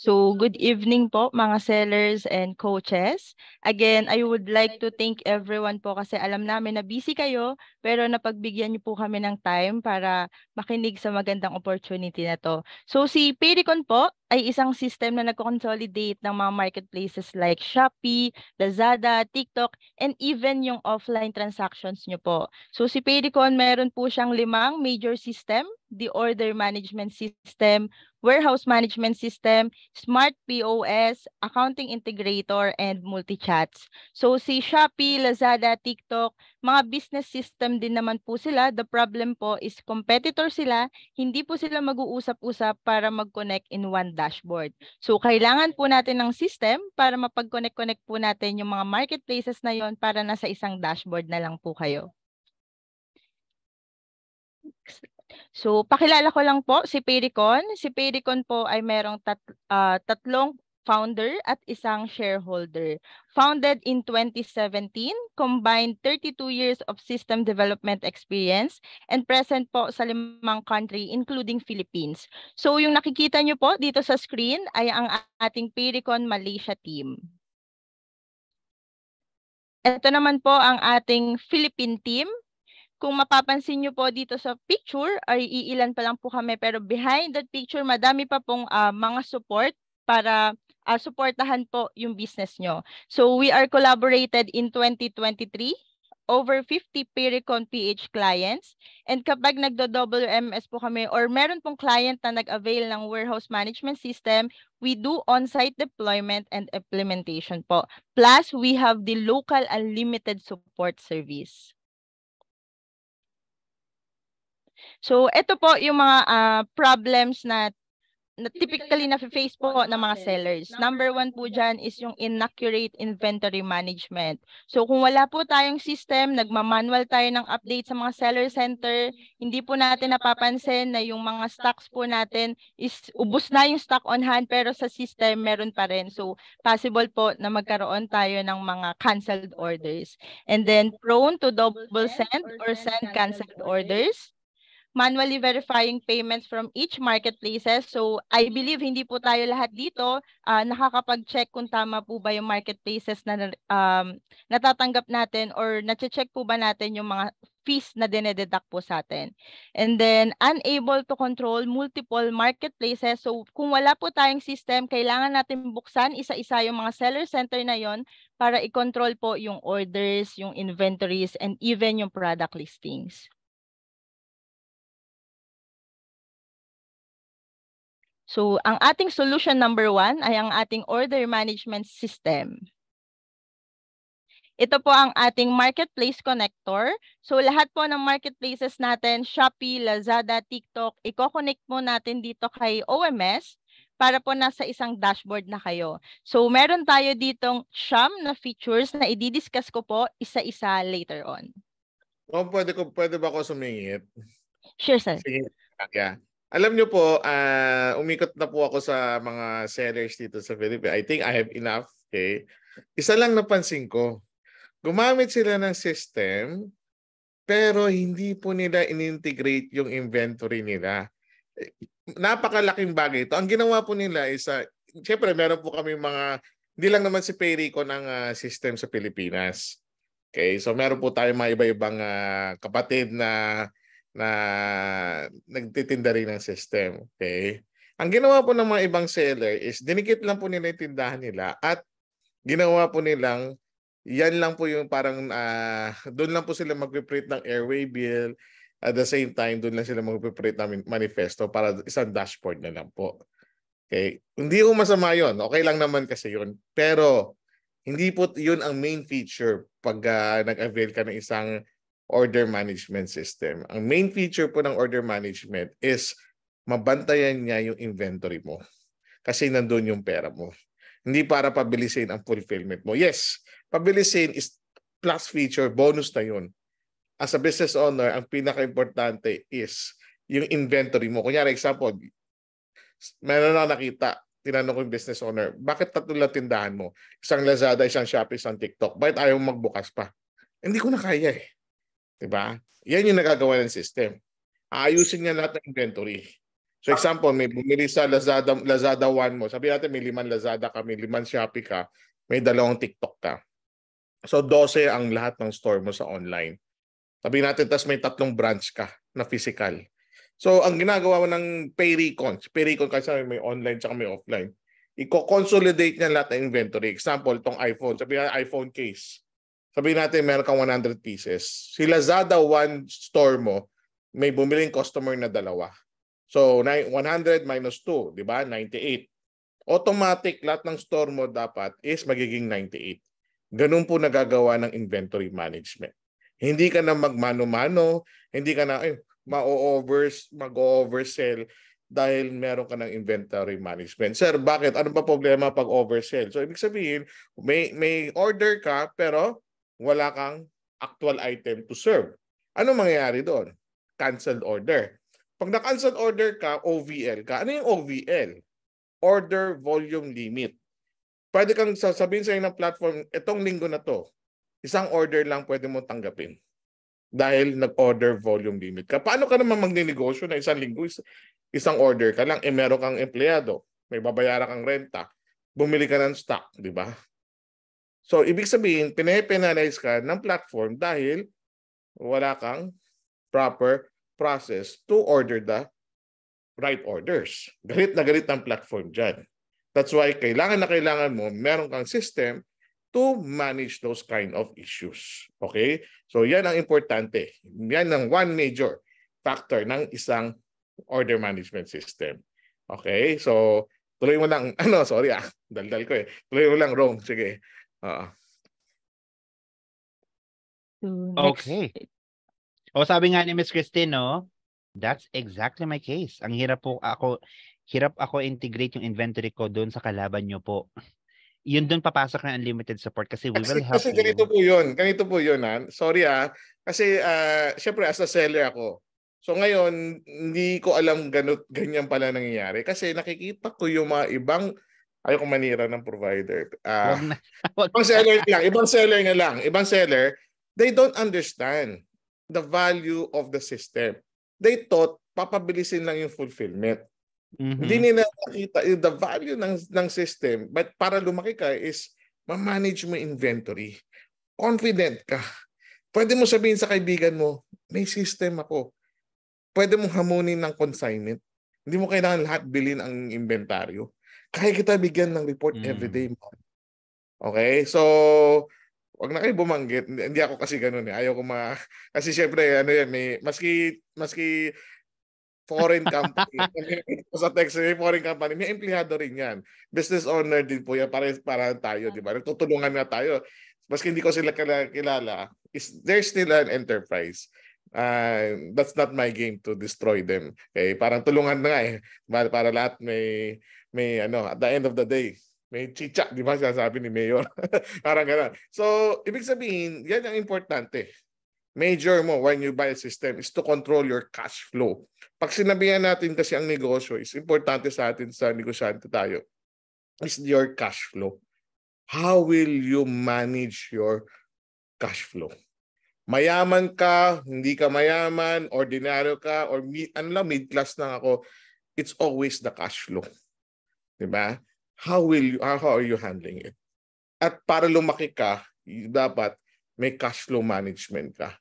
So, good evening po mga sellers and coaches. Again, I would like to thank everyone po kasi alam namin na busy kayo pero napagbigyan niyo po kami ng time para makinig sa magandang opportunity na to. So, si Pericon po ay isang system na nagko-consolidate ng mga marketplaces like Shopee, Lazada, TikTok, and even yung offline transactions nyo po. So, si Pericon meron po siyang 5 major system: the order management system, warehouse management system, smart POS, accounting integrator, and multi-chats. So si Shopee, Lazada, TikTok, mga business system din naman po sila. The problem po is competitor sila, hindi po sila mag-uusap-usap para mag-connect in one dashboard. So kailangan po natin ng system para mapag-connect po natin yung mga marketplaces na yon para nasa isang dashboard na lang po kayo. So, pakilala ko lang po si Pericon. Si Pericon po ay merong tatlong founder at isang shareholder. Founded in 2017, combined 32 years of system development experience, and present po sa 5 country, including Philippines. So, yung nakikita nyo po dito sa screen ay ang ating Pericon Malaysia team. Ito naman po ang ating Philippine team. Kung mapapansin nyo po dito sa picture, ay iilan pa lang po kami. Pero behind that picture, madami pa pong mga support para supportahan po yung business nyo. So we are collaborated in 2023 over 50 Pericon PH clients. And kapag nagdo-WMS po kami or meron pong client na nag-avail ng warehouse management system, we do on-site deployment and implementation po. Plus, we have the local unlimited support service. So, ito po yung mga problems na typically na-face po ng mga sellers. Number one po dyan is yung inaccurate inventory management. So kung wala po tayong system, nagmamanual tayo ng update sa mga seller center, hindi po natin napapansin na yung mga stocks po natin is ubos na yung stock on hand pero sa system meron pa rin. So possible po na magkaroon tayo ng mga canceled orders. And then prone to double send or send canceled orders. Manually verifying payments from each marketplaces. So I believe hindi po tayo lahat dito nakakapag-check kung tama po ba yung marketplaces na natatanggap natin or nache-check po ba natin yung mga fees na dinededuct po sa atin. And then unable to control multiple marketplaces. So kung wala po tayong system, kailangan natin buksan isa-isa yung mga seller center na yon para i-control po yung orders, yung inventories, and even yung product listings. So, ang ating solution number 1 ay ang ating order management system. Ito po ang ating marketplace connector. So, lahat po ng marketplaces natin, Shopee, Lazada, TikTok, i-connect mo natin dito kay OMS para po nasa isang dashboard na kayo. So, meron tayo ditong siyam na features na i-discuss ko po isa-isa later on. Oh, pwede ba ako sumingit? Sure, sir. Sige. Yeah. Alam nyo po, umikot na po ako sa mga sellers dito sa Philippines. I think I have enough. Okay? Isa lang napansin ko. Gumamit sila ng system, pero hindi po nila in-integrate yung inventory nila. Napakalaking bagay ito. Ang ginawa po nila is, siyempre meron po kami hindi lang naman si Payrico ng system sa Pilipinas. Okay? So meron po tayo mga iba-ibang kapatid na nagtitinda rin ng system. Okay? Ang ginawa po ng mga ibang seller is dinikit lang po nila yung tindahan nila at ginawa po nilang yan lang po yung parang doon lang po sila mag-print ng airway bill. At the same time, doon lang sila mag-print ng manifesto para isang dashboard na lang po. Okay? Hindi ko masama yun. Okay lang naman kasi yun. Pero hindi po yun ang main feature pag nag-avail ka ng isang order management system. Ang main feature po ng order management is mabantayan niya yung inventory mo. Kasi nandun yung pera mo. Hindi para pabilisin ang fulfillment mo. Yes, pabilisin is plus feature, bonus na yun. As a business owner, ang pinaka-importante is yung inventory mo. Kunyari, example, meron na nakita, tinanong ko yung business owner, bakit tatlo lang tindahan mo? Isang Lazada, isang Shopee, isang TikTok. Bakit ayaw magbukas pa? Hindi ko na kaya eh. Diba? Yan yung nagagawa ng system. Aayusin niya lahat ng inventory. So example, may bumili sa Lazada 1 mo. Sabi natin may 5 Lazada ka, may 5 Shopee ka, may 2 TikTok ka. So 12 ang lahat ng store mo sa online. Sabi natin, tas may 3 branch ka na physical. So ang ginagawa mo ng Payrecon kasi may online tsaka may offline. I-consolidate niya lahat ng inventory. Example, itong iPhone. Sabi natin iPhone case. Sabi natin meron kang 100 pieces. Si Lazada 1 store mo, may bumiling customer na 2. So 100 minus 2, di ba? 98. Automatic lahat ng store mo dapat is magiging 98. Ganun po nagagawa ng inventory management. Hindi ka na magmano-mano, hindi ka na mag-oversell dahil meron ka ng inventory management. Sir, bakit? Ano ba problema pag oversell? So ibig sabihin, may order ka pero wala kang actual item to serve. Ano mangyayari doon? Cancelled order. Pag na-cancelled order ka, OVL ka. Ano yung OVL? Order Volume Limit. Pwede kang sasabihin sa ng platform, itong linggo na to, isang order lang pwede mo tanggapin. Dahil nag-order volume limit ka. Paano ka naman magninegosyo na isang linggo, isang order ka lang, meron kang empleyado, may babayaran kang renta, bumili ka ng stock, di ba? So, ibig sabihin, pinapenalize ka ng platform dahil wala kang proper process to order the right orders. Galit na galit ang platform dyan. That's why kailangan mo, meron kang system to manage those kind of issues. Okay? So yan ang importante. Yan ang one major factor ng isang order management system. Okay? So tuloy mo lang, sorry daldal ko eh. Tuloy mo lang, Rome. Sige. Okay. O sabi nga ni Miss Christine, no? That's exactly my case. Ang hirap ako integrate yung inventory ko doon sa kalaban nyo po. Yun doon papasok na unlimited support kasi we will help kasi you. Ganito po yun. Sorry kasi syempre as a seller ako. So ngayon, hindi ko alam ganyan pala nangyayari kasi nakikita ko yung mga ibang, ayoko manira ng provider. Ibang seller, they don't understand the value of the system. They thought papabilisin lang yung fulfillment. Hindi nila nakita the value ng system, but para lumaki ka is ma-manage mo inventory. Confident ka. Pwede mo sabihin sa kaibigan mo, may system ako. Pwede mong hamunin ng consignment. Hindi mo kailangan lahat bilhin ang inventaryo. Kaya kita bigyan ng report everyday. Okay? So, wag na kayo bumanggit. Hindi ako kasi ganun eh. Ayaw ko kasi syempre, maski foreign company. Sa text, foreign company, may empleyado rin yan. Business owner din po yan. Para tayo, di ba? Nagtutulungan nga tayo. Maski hindi ko sila kilala, they're still an enterprise. That's not my game to destroy them. Okay? Parang tulungan na nga eh. Para lahat may at the end of the day, may chicha, di ba? Sabi ni Mayor. Parang gano'n. So, ibig sabihin, yan ang importante. Major mo when you buy a system is to control your cash flow. Pag sinabihan natin kasi ang negosyo is importante sa atin sa negosyante tayo is your cash flow. How will you manage your cash flow? Mayaman ka, hindi ka mayaman, ordinaryo ka, or mid-class lang ako, it's always the cash flow. Diba? How are you handling it? At para lumaki ka, dapat may cash flow management ka.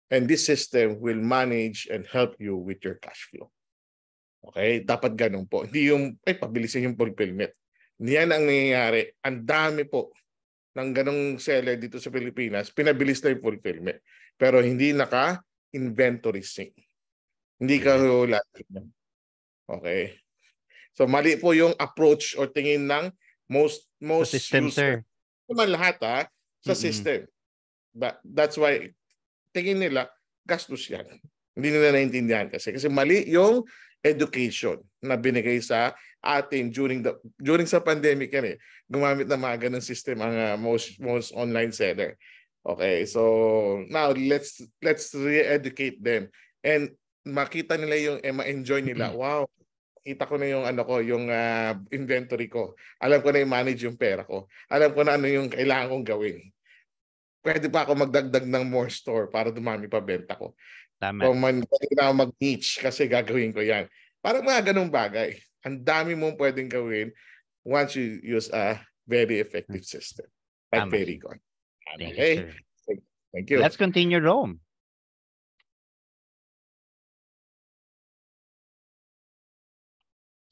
And this system will manage and help you with your cash flow. Okay? Dapat ganun po. Hindi yung, pabilisin yung fulfillment. Yan ang nangyayari. Ang dami po ng ganung seller dito sa Pilipinas, pinabilis na yung fulfillment. Pero hindi naka-inventory sync. Hindi ka hula. Okay? So mali po yung approach or tingin ng most system, user. Naman lahat sa system. That's why tingin nila gastos yan. Hindi nila naintindihan kasi mali yung education na binigay sa atin during sa pandemic yan eh. Gumamit ng mga ganung system ang most online seller. Okay, so now let's re-educate them and makita nila yung ma-enjoy nila. Wow, kita ko na yung yung inventory ko. Alam ko na i-manage yung pera ko. Alam ko na ano yung kailangan kong gawin. Pwede pa ako magdagdag ng more store para dumami pa benta ko. Tama. So pwede na ako mag-niche kasi gagawin ko yan. Parang mga ganung bagay. Ang dami mong pwedeng gawin once you use a very effective system. Like Pericon. Okay? Thank you. Let's continue, Rome.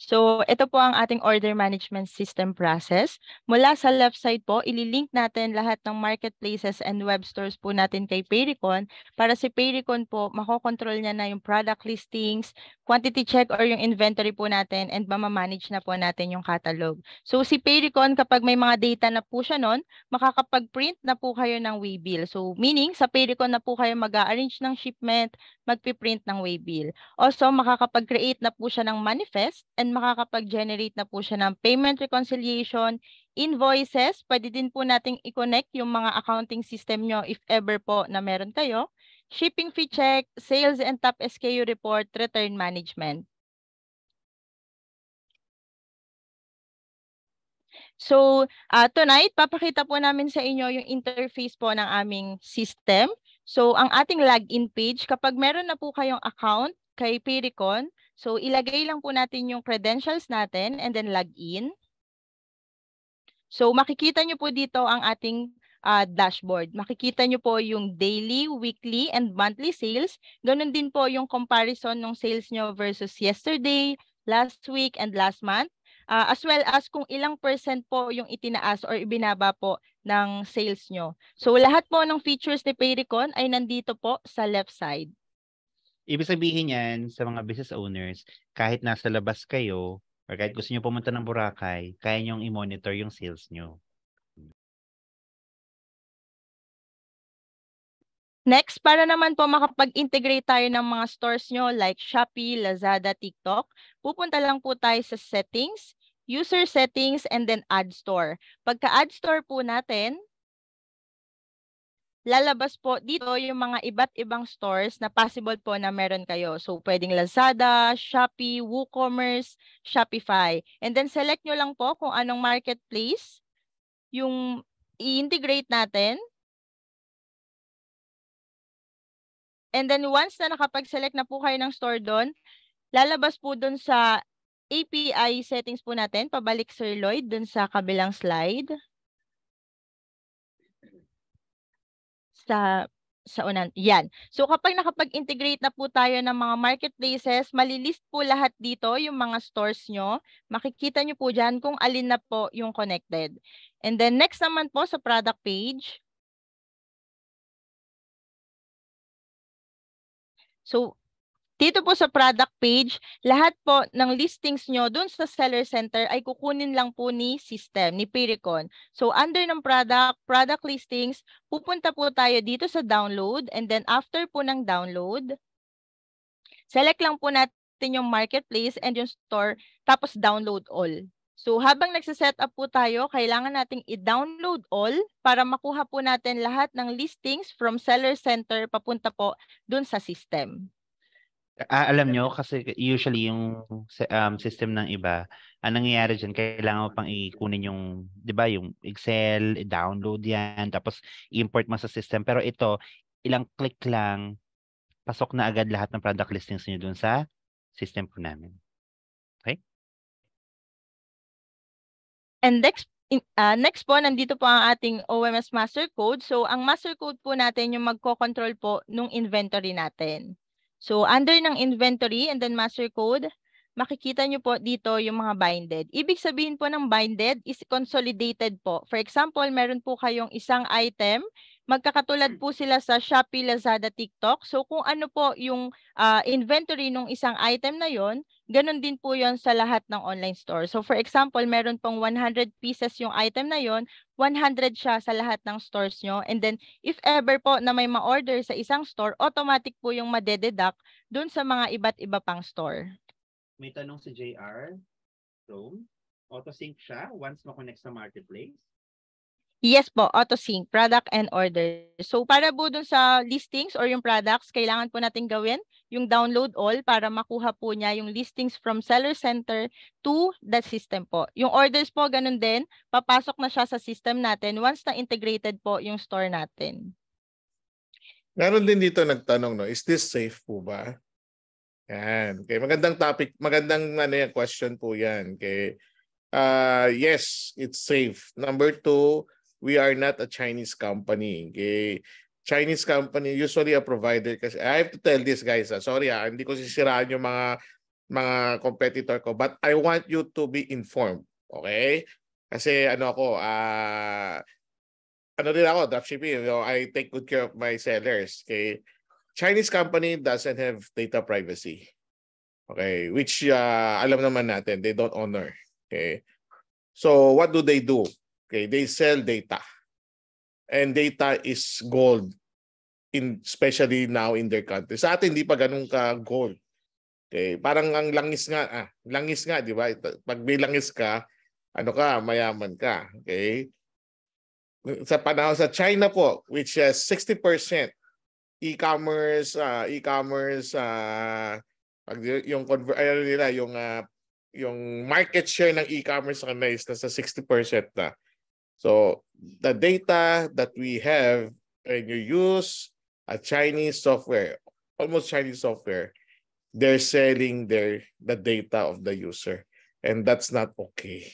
So, ito po ang ating order management system process. Mula sa left side po, ililink natin lahat ng marketplaces and web stores po natin kay Pericon para si Pericon po, makokontrol niya na yung product listings, quantity check or yung inventory po natin and mamamanage na po natin yung catalog. So, si Pericon, kapag may mga data na po siya nun, makakapag-print na po kayo ng waybill. So, meaning, sa Pericon na po kayo mag-arrange ng shipment, magpiprint ng waybill. Also, makakapag-create na po siya ng manifest and makakapag-generate na po siya ng payment reconciliation, invoices. Pwede din po nating i-connect yung mga accounting system nyo if ever po na meron kayo. Shipping fee check, sales and top SKU report, return management. So, tonight, papakita po namin sa inyo yung interface po ng aming system. So, ang ating login page, kapag meron na po kayong account kay Pericon, so ilagay lang po natin yung credentials natin and then log in. So, makikita nyo po dito ang ating dashboard. Makikita nyo po yung daily, weekly, and monthly sales. Ganun din po yung comparison ng sales nyo versus yesterday, last week, and last month. As well as kung ilang percent po yung itinaas or ibinaba po ng sales nyo. So lahat po ng features ni Payrecon ay nandito po sa left side. Ibig sabihin yan sa mga business owners, kahit nasa labas kayo or kahit gusto nyo pumunta ng Boracay, kaya nyong i-monitor yung sales nyo. Next, para naman po makapag-integrate tayo ng mga stores nyo like Shopee, Lazada, TikTok, pupunta lang po tayo sa settings, user settings, and then add store. Pagka add store po natin, lalabas po dito yung mga iba't ibang stores na possible po na meron kayo. So, pwedeng Lazada, Shopee, WooCommerce, Shopify. And then, select nyo lang po kung anong marketplace yung i-integrate natin. And then once na nakapag-select na po kayo ng store doon, lalabas po doon sa API settings po natin. Pabalik Sir Lloyd doon sa kabilang slide. Sa unan. Yan. So kapag nakapag-integrate na po tayo ng mga marketplaces, malilist po lahat dito yung mga stores nyo. Makikita nyo po dyan kung alin na po yung connected. And then next naman po sa product page. So, dito po sa product page, lahat po ng listings nyo dun sa Seller Center ay kukunin lang po ni system, ni Payrecon. So, under ng product listings, pupunta po tayo dito sa download and then after po ng download, select lang po natin yung marketplace and yung store, tapos download all. So, habang nagsiset up po tayo, kailangan nating i-download all para makuha po natin lahat ng listings from Seller Center papunta po dun sa system. Alam nyo, kasi usually yung system ng iba, ang nangyayari dyan, kailangan mo pang ikunin yung, di ba, yung Excel, i-download yan, tapos import mo sa system. Pero ito, ilang click lang, pasok na agad lahat ng product listings nyo dun sa system po namin. Okay? And next po, nandito po ang ating OMS master code. So, ang master code po natin yung magko-control po nung inventory natin. So, under ng inventory and then master code, makikita nyo po dito yung mga binded. Ibig sabihin po ng binded is consolidated po. For example, meron po kayong isang item, magkakatulad po sila sa Shopee, Lazada, TikTok. So, kung ano po yung inventory ng isang item na yon, ganun din po yon sa lahat ng online store. So, for example, meron pong 100 pieces yung item na yon, 100 siya sa lahat ng stores nyo. And then, if ever po na may ma-order sa isang store, automatic po yung madededuct dun sa mga iba't iba pang store. May tanong si JR. Rome, auto-sync siya once ma-connect sa marketplace? Yes po, auto-sync, product and order. So para po dun sa listings or yung products, kailangan po natin gawin yung download all para makuha po niya yung listings from Seller Center to the system po. Yung orders po, ganun din, papasok na siya sa system natin once na integrated po yung store natin. Meron din dito nagtanong, no, is this safe po ba? Yan. Okay, magandang topic, magandang question po yan. Okay. Yes, it's safe. Number 2, we are not a Chinese company. Okay? Chinese company, usually a provider. Kasi I have to tell this, guys. Sorry, hindi ko sisiraan yung mga competitor ko. But I want you to be informed. Okay? Kasi din ako, dropshipping. I take good care of my sellers. Okay? Chinese company doesn't have data privacy. Okay? Which alam naman natin, they don't honor. Okay? So what do? Okay, they sell data. And data is gold, especially now in their country. Sa atin, hindi pa ganun ka gold. Okay, parang ang langis nga, di ba? Pag may langis ka, mayaman ka. Okay? Sa panahon sa China po, which has 60% e-commerce, yung market share ng e-commerce na is nasa 60% na. So, the data that we have when you use a Chinese software, almost Chinese software, they're selling the data of the user. And that's not okay.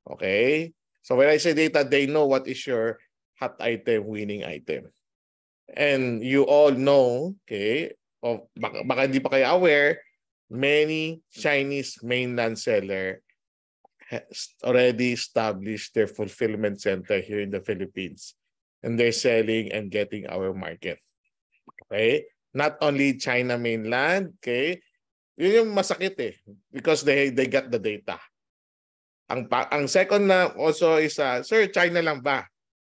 Okay? So, when I say data, they know what is your hot item, winning item. And you all know, okay, baka hindi pa kayo aware, many Chinese mainland seller has already established their fulfillment center here in the Philippines. And they're selling and getting our market. Okay? Not only China mainland, okay? Yun yung masakit eh. Because they got the data. Ang second na also is, sir, China lang ba?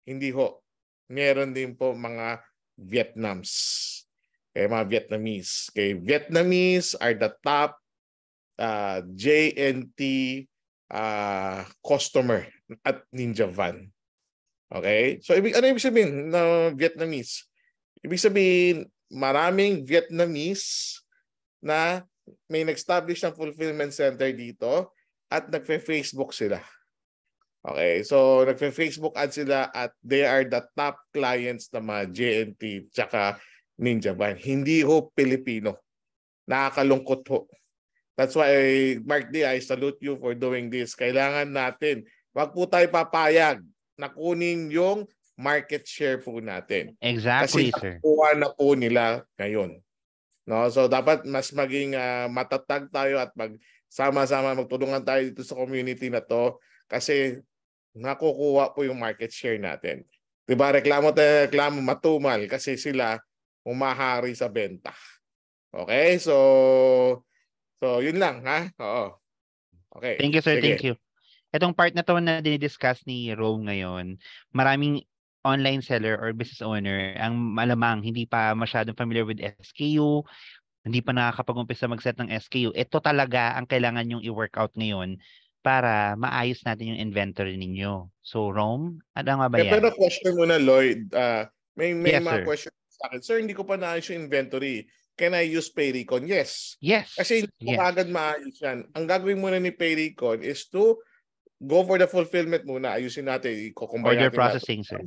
Hindi ho. Meron din po mga Vietnams. Okay, mga Vietnamese. Okay, Vietnamese are the top JNT customer at Ninja Van. Okay? So, ano ibig sabihin ng Vietnamese? Ibig sabihin, maraming Vietnamese na may nag-establish ng fulfillment center dito at nagfe-Facebook sila. Okay, so nagfe-Facebook ad sila at they are the top clients ng mga JNT tsaka Ninja Van. Hindi ho Pilipino. Nakakalungkot ho. That's why, Mark D, I salute you for doing this. Kailangan natin, wag po tayo papayag na kunin yung market share po natin. Exactly, kasi sir. nakuha na po nila ngayon. No? So dapat mas maging matatag tayo at sama-sama magtulungan tayo dito sa community na to kasi nakukuha po yung market share natin. Diba? Reklamo matumal kasi sila umahari sa benta. Okay? So yun lang, ha? Oo. Okay. Thank you, sir. Sige. Thank you. Itong part na to na dinidiscuss ni Rome ngayon, maraming online seller or business owner ang malamang hindi pa masyadong familiar with SKU, hindi pa nakakapag-umpisa mag-set ng SKU. Ito talaga ang kailangan yung i-workout ngayon para maayos natin yung inventory ninyo. So, Rome, ano nga ba yan? Pero question muna, Lloyd. May Yes, mga sir. question sa akin. Sir, hindi ko pa naayos yung inventory. Can I use Payrecon? Yes. Yes. Kasi hindi ko Yes. agad maayos yan. Ang gagawin muna ni Payrecon is to go for the fulfillment muna. Ayusin natin. I-combine Order natin processing, sir.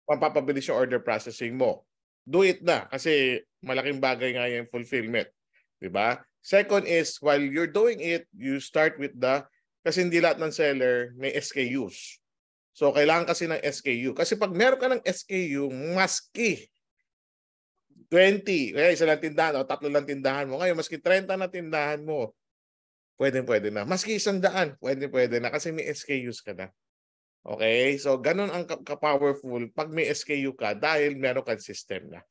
Pampapabilis yung order processing mo. Do it na. Kasi malaking bagay nga yung fulfillment. Diba? Second is, while you're doing it, you start with kasi hindi lahat ng seller may SKUs. So, kailangan kasi ng SKU. Kasi pag meron ka ng SKU, maski 20, isa lang tindahan o 3 lang tindahan mo. Ngayon, maski 30 na tindahan mo, pwede na. Maski 100, pwede na kasi may SKUs ka na. Okay? So, ganun ang ka-powerful pag may SKU ka dahil meron kang system na.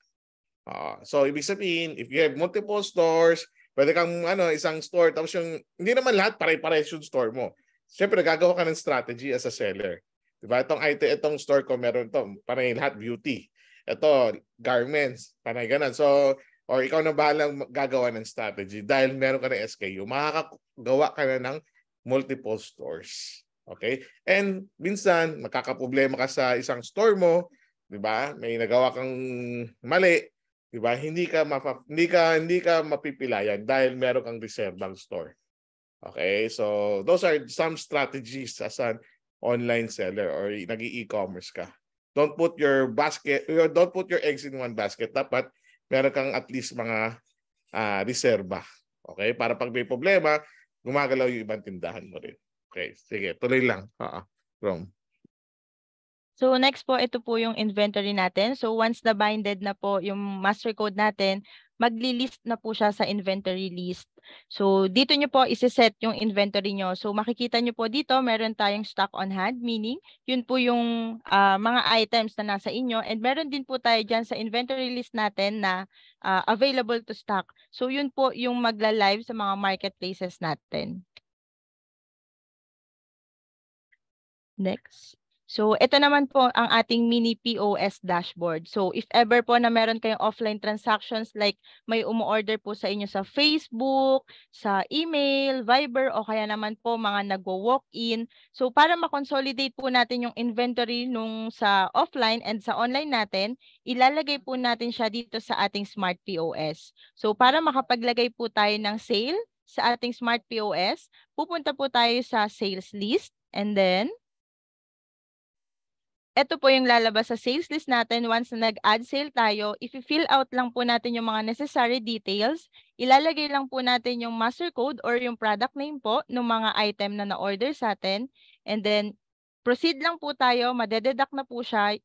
So, ibig sabihin, if you have multiple stores, pwede kang isang store, tapos hindi naman lahat pare-pares yung store mo. Siyempre, gagawa ka ng strategy as a seller. Diba? Itong store ko, meron to, panay lahat beauty. Ito, garments, panay ganun. So, or ikaw na bahalang gagawa ng strategy dahil meron ka ng SKU, makakagawa ka na ng multiple stores. Okay? And minsan, magkakaproblema ka sa isang store mo, diba? May nagawa kang mali, diba? Hindi ka mapipilayan dahil meron kang reservang store. Okay? So, those are some strategies as an online seller or nag-e-commerce ka. Don't put your eggs in one basket. Dapat meron kang at least mga reserba. Okay? Para pag may problema, gumagalaw yung ibang tindahan mo rin. Okay. Sige, tuloy lang. Rome. So next po, ito po yung inventory natin. So once na binded na po yung master code natin, magli-list na po siya sa inventory list. So dito nyo po isi-set yung inventory nyo. So makikita nyo po dito, meron tayong stock on hand, meaning yun po yung mga items na nasa inyo. And meron din po tayo dyan sa inventory list natin na available to stock. So yun po yung magla-live sa mga marketplaces natin. Next. So, ito naman po ang ating mini POS dashboard. So, if ever po na meron kayong offline transactions like may umu-order po sa inyo sa Facebook, sa email, Viber, o kaya naman po mga nagwo-walk-in. So, para ma-consolidate po natin yung inventory nung sa offline and sa online natin, ilalagay po natin siya dito sa ating Smart POS. So, para makapaglagay po tayo ng sale sa ating Smart POS, pupunta po tayo sa sales list and then ito po yung lalabas sa sales list natin once na nag-add sale tayo. If i-fill out lang po natin yung mga necessary details, ilalagay lang po natin yung master code or yung product name po ng mga item na na-order sa atin. And then, proceed lang po tayo, madededuct na po siya.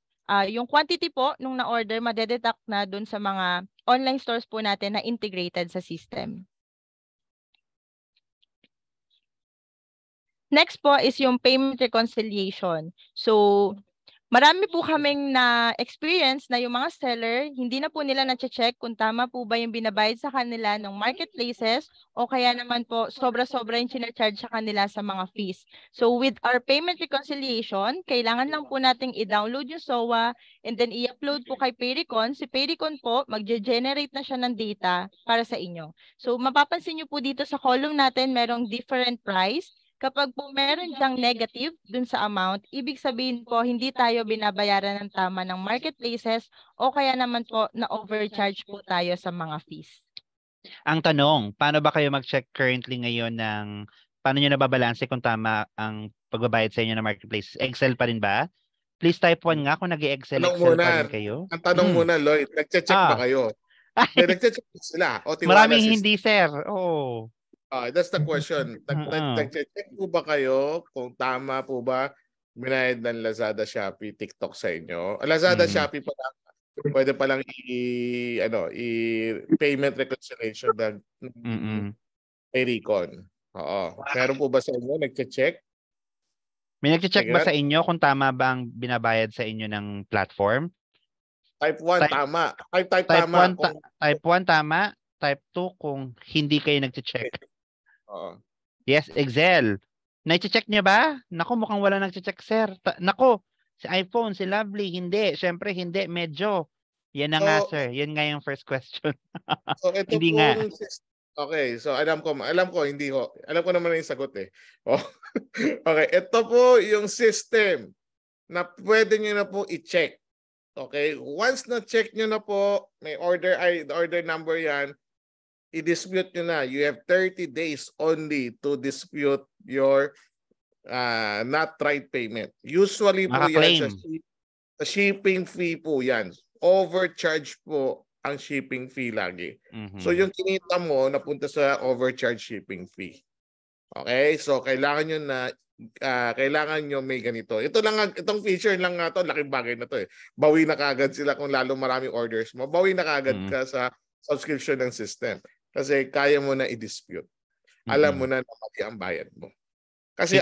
Yung quantity po nung na-order, madededuct na dun sa mga online stores po natin na integrated sa system. Next po is yung payment reconciliation. So, marami po kaming na-experience na yung mga seller, hindi na po nila na-check kung tama po ba yung binabayad sa kanila ng marketplaces o kaya naman po sobra-sobra yung charge sa kanila sa mga fees. So with our payment reconciliation, kailangan lang po nating i-download yung SOA and then i-upload po kay Payrecon. Si Payrecon po, mag-generate na siya ng data para sa inyo. So mapapansin nyo po dito sa column natin, merong different price. Kapag po meron diyang negative dun sa amount, ibig sabihin po hindi tayo binabayaran ng tama ng marketplaces o kaya naman po na overcharge po tayo sa mga fees. Ang tanong, paano ba kayo mag-check currently ngayon paano nyo nababalanse kung tama ang pagbabayad sa inyo ng marketplace? Excel pa rin ba? Please type 1 nga kung nag-Excel pa rin kayo. Ang tanong muna, Lloyd, nagche-check ba kayo? Nagche-check sila o tiwala Maraming hindi, sir. Oh. That's the question. Nag-check po ba kayo kung tama po ba binayad ng Lazada, Shopee, TikTok sa inyo? Lazada, Shopee pa lang. Pwede pa lang i-payment reconciliation ng Payrecon. Oo. Meron po ba sa inyo nagche-check? May nagche-check ba sa inyo kung tama ba ang binabayad sa inyo ng platform? Type 1 tama. Type 1 tama. Type 2 kung hindi kayo nagche-check. Yes, Excel. Na-check niya ba? Nako, mukhang wala nagche-check, sir. Nako, si iPhone, si Lovely, hindi. Siyempre, hindi. Medyo. Yan na nga, sir. Yan nga yung first question. So, ito hindi nga. Okay, so alam ko, hindi ko. Alam ko naman yung sagot eh. Okay, ito po yung system na pwede nyo na po i-check. Okay, once na-check nyo na po, may order number yan, i-dispute nyo na. You have 30 days only to dispute your not right payment. Usually po yan sa shipping fee po yan. Overcharge po ang shipping fee lagi. So yung kinita mo napunta sa overcharge shipping fee. Okay? So kailangan nyo may ganito. Itong feature lang nga to, laking bagay na to eh. Bawi na kaagad sila kung lalo maraming orders mo. Bawi na kaagad ka sa subscription ng system. Kasi kaya mo na i-dispute. Alam mo na mali ang bayad mo. Kasi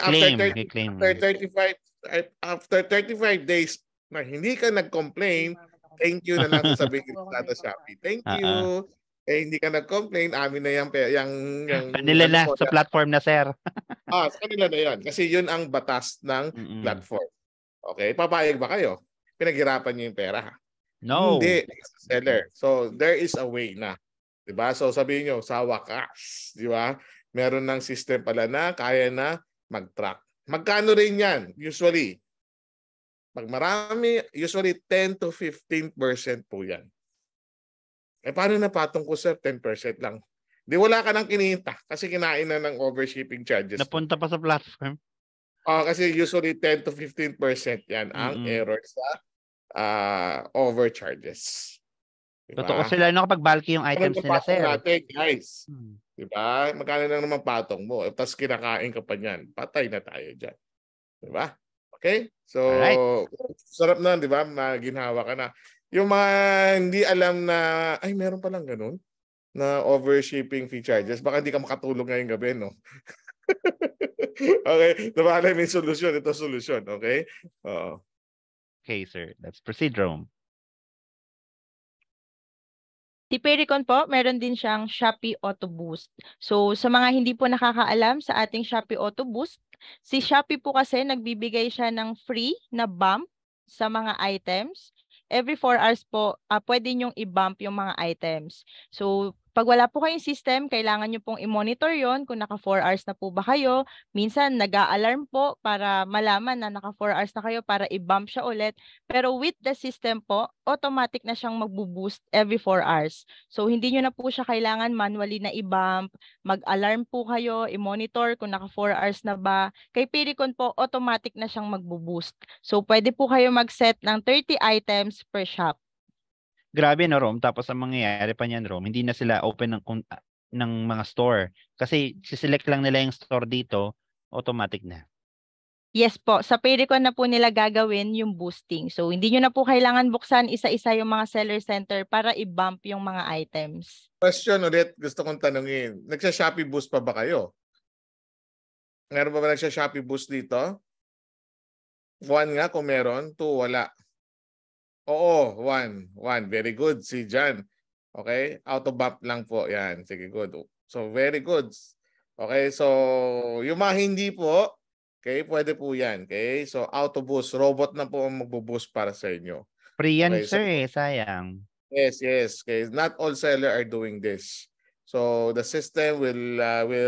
after 35 days na hindi ka nag-complain, thank you na lang sasabihin sa Shopee. Thank you. Hindi ka nag-complain, amin na yung kanila na sa platform na, sir. Sa kanila na yan. Kasi yun ang batas ng platform. Okay? Papayag ba kayo? Pinaghirapan niyo yung pera. No. Hindi. Seller. So, there is a way na. Diba? So sabihin nyo, sa wakas, di ba? Meron ng system pala na kaya na mag-track. Magkano rin yan? Usually, pag marami, usually 10 to 15% po yan. Paano napatong ko, sir? 10% lang. Di wala ka nang kininta kasi kinain na ng overshipping charges. Napunta pa sa platform? Kasi usually 10 to 15% yan ang error sa overcharges. Diba? Totoo sila kapag bulky yung items nila, sir. Natin, guys. Diba? Magkano lang naman patong mo. Tapos kinakain ka pa niyan. Patay na tayo dyan. Diba? Okay? So, sarap na, diba? Ginhawa ka na. Yung mga hindi alam na, ay, meron palang ganun na overshipping fee charges. Baka hindi ka makatulog ngayong gabi, no? Okay? Diba? May solusyon. Ito solusyon. Okay? Okay, sir. Let's proceed, Rome. Si Payrecon po, meron din siyang Shopee Auto Boost. So, sa mga hindi po nakakaalam sa ating Shopee Auto Boost, si Shopee po kasi nagbibigay siya ng free na bump sa mga items. Every 4 hours po, pwede nyong i-bump yung mga items. So, pag wala po kayong system, kailangan nyo pong i-monitor yon kung naka 4 hours na po ba kayo. Minsan, nag-a-alarm po para malaman na naka 4 hours na kayo para i-bump siya ulit. Pero with the system po, automatic na siyang mag-boost every 4 hours. So, hindi nyo na po siya kailangan manually na i-bump. Mag-alarm po kayo, i-monitor kung naka 4 hours na ba. Kay Payrecon po, automatic na siyang mag-boost. So, pwede po kayo mag-set ng 30 items per shop. Grabe na, Rom. Tapos ang mangyayari pa niyan, Rom, hindi na sila open ng mga store. Kasi siselect lang nila yung store dito, automatic na. Yes po. Sa Payrecon na po nila gagawin yung boosting. So, hindi nyo na po kailangan buksan isa-isa yung mga seller center para i-bump yung mga items. Question ulit, gusto kong tanungin. Nagsa-Shopee Boost pa ba kayo? Meron ba nagsha-Shopee Boost dito? 1 nga kung meron, 2 wala. Oo, 1. 1. Very good si Jan. Okay? Auto bump lang po. Yan. Sige, good. So, very good. Okay? So, yung mga hindi po, okay, pwede po yan. Okay? So, auto boost. Robot na po ang magbo-boost para sa inyo. Free yan, Okay, so, sir, sayang. yes. Okay. Not all seller are doing this. So, the system will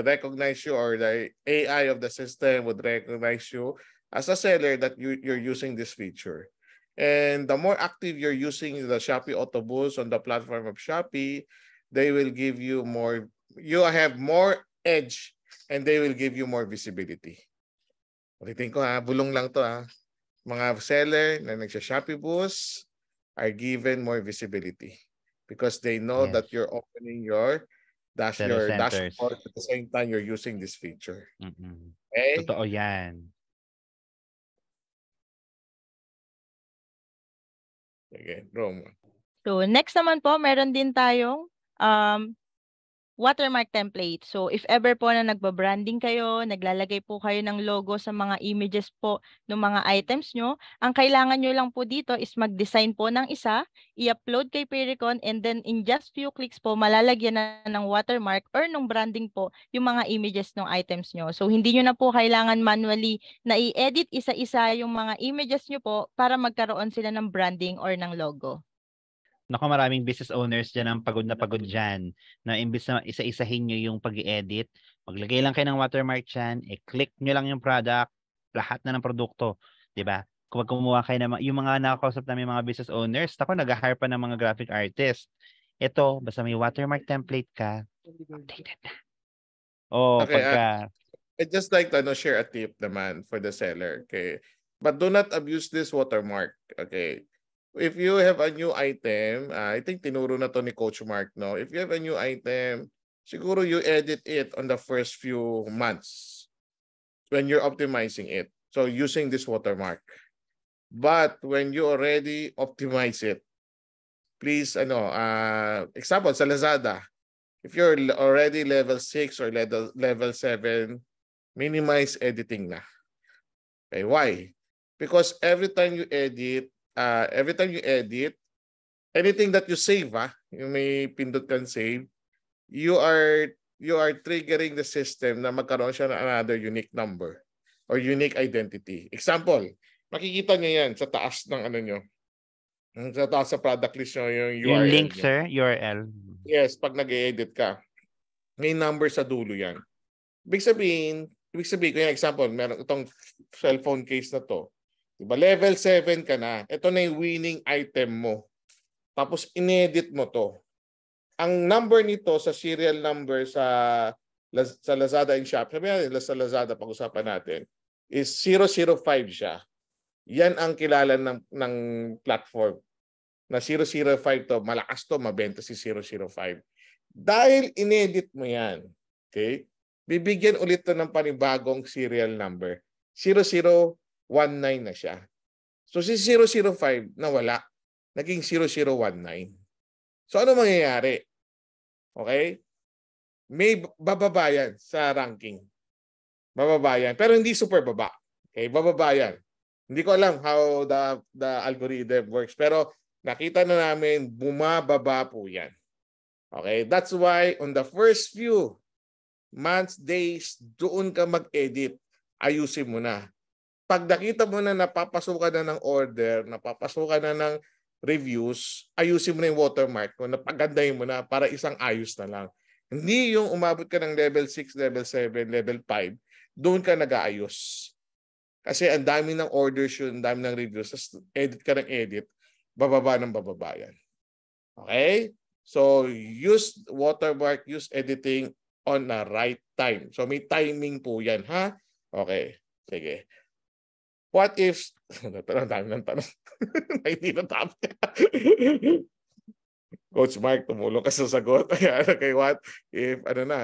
recognize you, or the AI of the system would recognize you as a seller that you're using this feature. And the more active you're using the Shopee Auto Boost on the platform of Shopee, they will give you more, you have more edge, and they will give you more visibility. Ulitin ko ha, bulong lang to ha. Mga seller na nagsha-Shopee Boost are given more visibility because they know that you're opening your Seller centers. dashboard at the same time you're using this feature. Mm-mm. Okay? Totoo yan. Sige, Rome. So next naman po, meron din tayong watermark template. So if ever po na nagba-branding kayo, naglalagay po kayo ng logo sa mga images po ng mga items nyo, ang kailangan nyo lang po dito is mag-design po ng isa, i-upload kay Pericon, and then in just few clicks po, malalagyan na ng watermark or ng branding po yung mga images ng items nyo. So hindi nyo na po kailangan manually na i-edit isa-isa yung mga images nyo po para magkaroon sila ng branding or ng logo. Naku, maraming business owners dyan ang pagod na pagod dyan na imbis na isa-isahin nyo yung pag-i-edit, maglagay lang kayo ng watermark dyan, i-click nyo lang yung product, lahat na ng produkto. Diba? Kung kumuha kayo ng yung mga nakakausap namin mga business owners, ako nag-hire pa ng mga graphic artist. Ito, basta may watermark template ka, updated na. Oh, Okay, pagka... I'd just like to share a tip naman for the seller. Okay. But do not abuse this watermark. Okay. If you have a new item, I think tinuro na to ni Coach Mark, no? If you have a new item, siguro you edit it on the first few months when you're optimizing it. So using this watermark. But when you already optimize it, please, example, sa Lazada, if you're already level 6 or level 7, minimize editing na. Okay, why? Because every time you edit, anything that you save, you may pindot kan save, you are triggering the system na magkaroon siya ng another unique number or unique identity. Example, makikita niyo yan sa taas ng ano nyo. Sa taas sa product list nyo, yung URL Yung link, nyo. sir, URL. Yes, pag nag-edit ka, may number sa dulo yan. Ibig sabihin, kung example, meron itong cellphone case na to. Diba? Level 7 ka na. Ito na yung winning item mo. Tapos inedit mo to. Ang number nito sa serial number sa Lazada and Shop, sabi natin sa Lazada, pag-usapan natin, is 005 siya. Yan ang kilala ng platform. Na 005 to, malakas to, mabenta si 005. Dahil inedit mo yan, okay, bibigyan ulit to ng panibagong serial number. 0019 na siya. So si 005 nawala, naging 0019. So ano mangyayari? Okay? May bababayan sa ranking. Bababayan, pero hindi super baba. Okay, bababayan. Hindi ko alam how the algorithm works, pero nakita na namin bumababa po yan. Okay, that's why on the first few months, days, doon ka mag-edit. Ayusin mo na. Pag nakita mo na napapasukan na ng order, napapasukan na ng reviews, ayusin mo na yung watermark mo, napagandahin mo na para isang ayos na lang. Hindi yung umabot ka ng level 6, level 7, level 5, doon ka nag-aayos. Kasi ang dami ng orders yun, ang dami ng reviews, edit ka ng edit, bababa ng bababa yan. Okay? So, use watermark, use editing on the right time. So, may timing po yan, ha? Okay. Sige. What if... Ang dami ng tanong. Hindi na tama. Coach Mark, tumulong ka sa sagot. Okay, what if... Ito na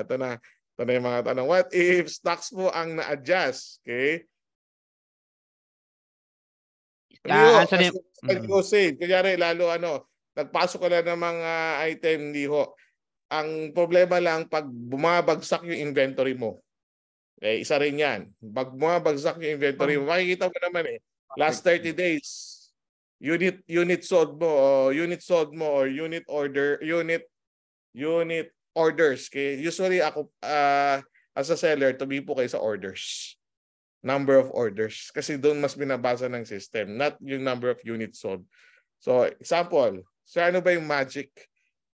yung mga tanong. What if stocks mo ang na-adjust? Okay? Kunyari, lalo nagpasok ka na ng mga item, hindi ho. Ang problema lang, pag bumabagsak yung inventory mo, Okay, isa rin yan. Pag bumabagsak yung inventory mo, makikita mo naman last 30 days, unit sold mo or unit orders. Okay? Usually ako as a seller, tumipo kayo sa orders. Number of orders. Kasi doon mas binabasa ng system, not yung number of units sold. So, example, ano ba yung magic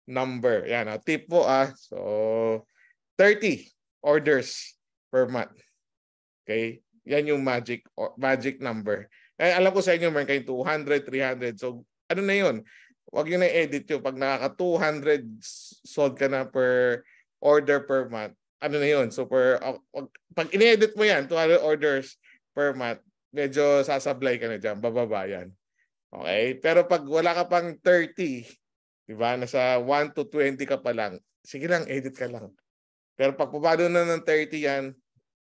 number? Yan, tip po So, 30 orders per month. Okay? Yan yung magic number. Alam ko sa inyo, meron kayong 200, 300. So, ano na yun? Huwag yun na edit yun. Pag nakaka 200 sold ka na per order per month, ano na yun? So, pag in-edit mo yan, 200 orders per month, medyo sasablay ka na dyan. Bababa yan. Okay? Pero pag wala ka pang 30, diba? Nasa 1 to 20 ka pa lang, sige lang, edit ka lang. Pero pag pabado na ng 30 yan,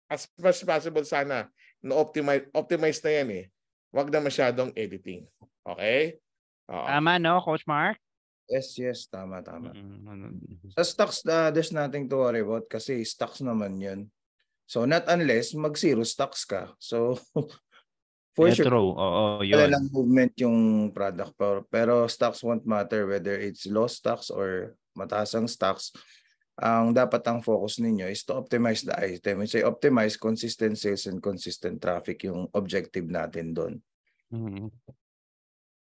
as much as possible sana, optimize na yan Huwag na masyadong editing. Okay? Tama, no, Coach Mark? Yes, tama. Sa stocks, there's nothing to worry about kasi stocks naman yun. So, not unless mag-zero stocks ka. So, for sure, true. Yun. wala lang movement yung product. Pero stocks won't matter whether it's low stocks or mataas ang stocks. Ang dapat ang focus ninyo is to optimize the item. When say optimize, consistent sales and consistent traffic yung objective natin doon.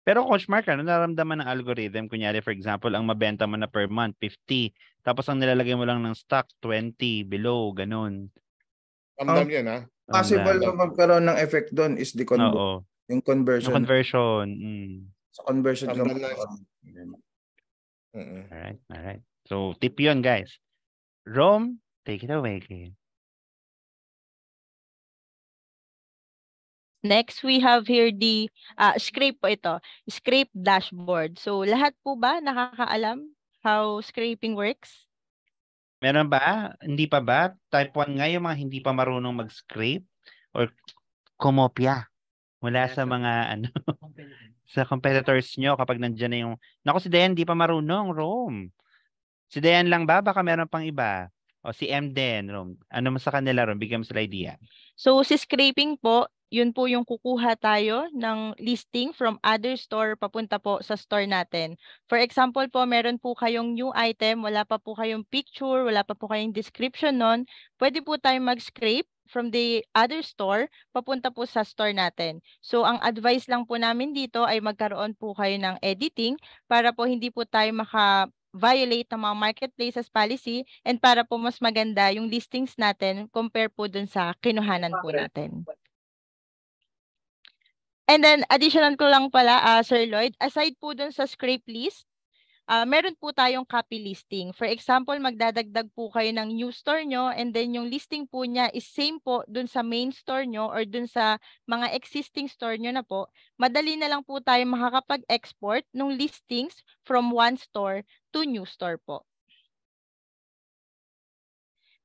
Pero Coach Mark, ano naramdaman ng algorithm? Kunyari, for example, ang mabenta mo na per month, 50. Tapos ang nilalagay mo lang ng stock, 20, below, ganun. Ramdam yan, Possible na magkaroon ng effect doon is yung conversion. Yung conversion. Sa conversion. Alright. So, tip yun, guys. Rome, take it away. Next, we have here the scrape po ito. Scrape dashboard. So, lahat po ba nakakaalam how scraping works? Meron ba? Hindi pa ba? Type 1 nga yung mga hindi pa marunong mag-scrape or kumopya mula sa mga sa competitors nyo kapag nandiyan na yung... Naku, si Dayan hindi pa marunong, Rome. Si Dayan lang ba? Baka meron pang iba. O si M din, Rome. Ano mo sa kanila, Rome? Bigyan mo sila idea. So, si scraping po, yun po yung kukuha tayo ng listing from other store papunta po sa store natin. For example po, meron po kayong new item, wala pa po kayong picture, wala pa po kayong description nun, pwede po tayong mag-scrape from the other store papunta po sa store natin. So, ang advice lang po namin dito ay magkaroon po kayo ng editing para po hindi po tayo violate ng mga marketplaces policy and para po mas maganda yung listings natin compare po dun sa kinuhanan po natin. And then, additional ko lang pala, Sir Lloyd, aside po dun sa scrape list, meron po tayong copy listing. For example, magdadagdag po kayo ng new store nyo and then yung listing po niya is same po dun sa main store nyo or dun sa mga existing store nyo na po. Madali na lang po tayo makakapag-export ng listings from one store to new store po.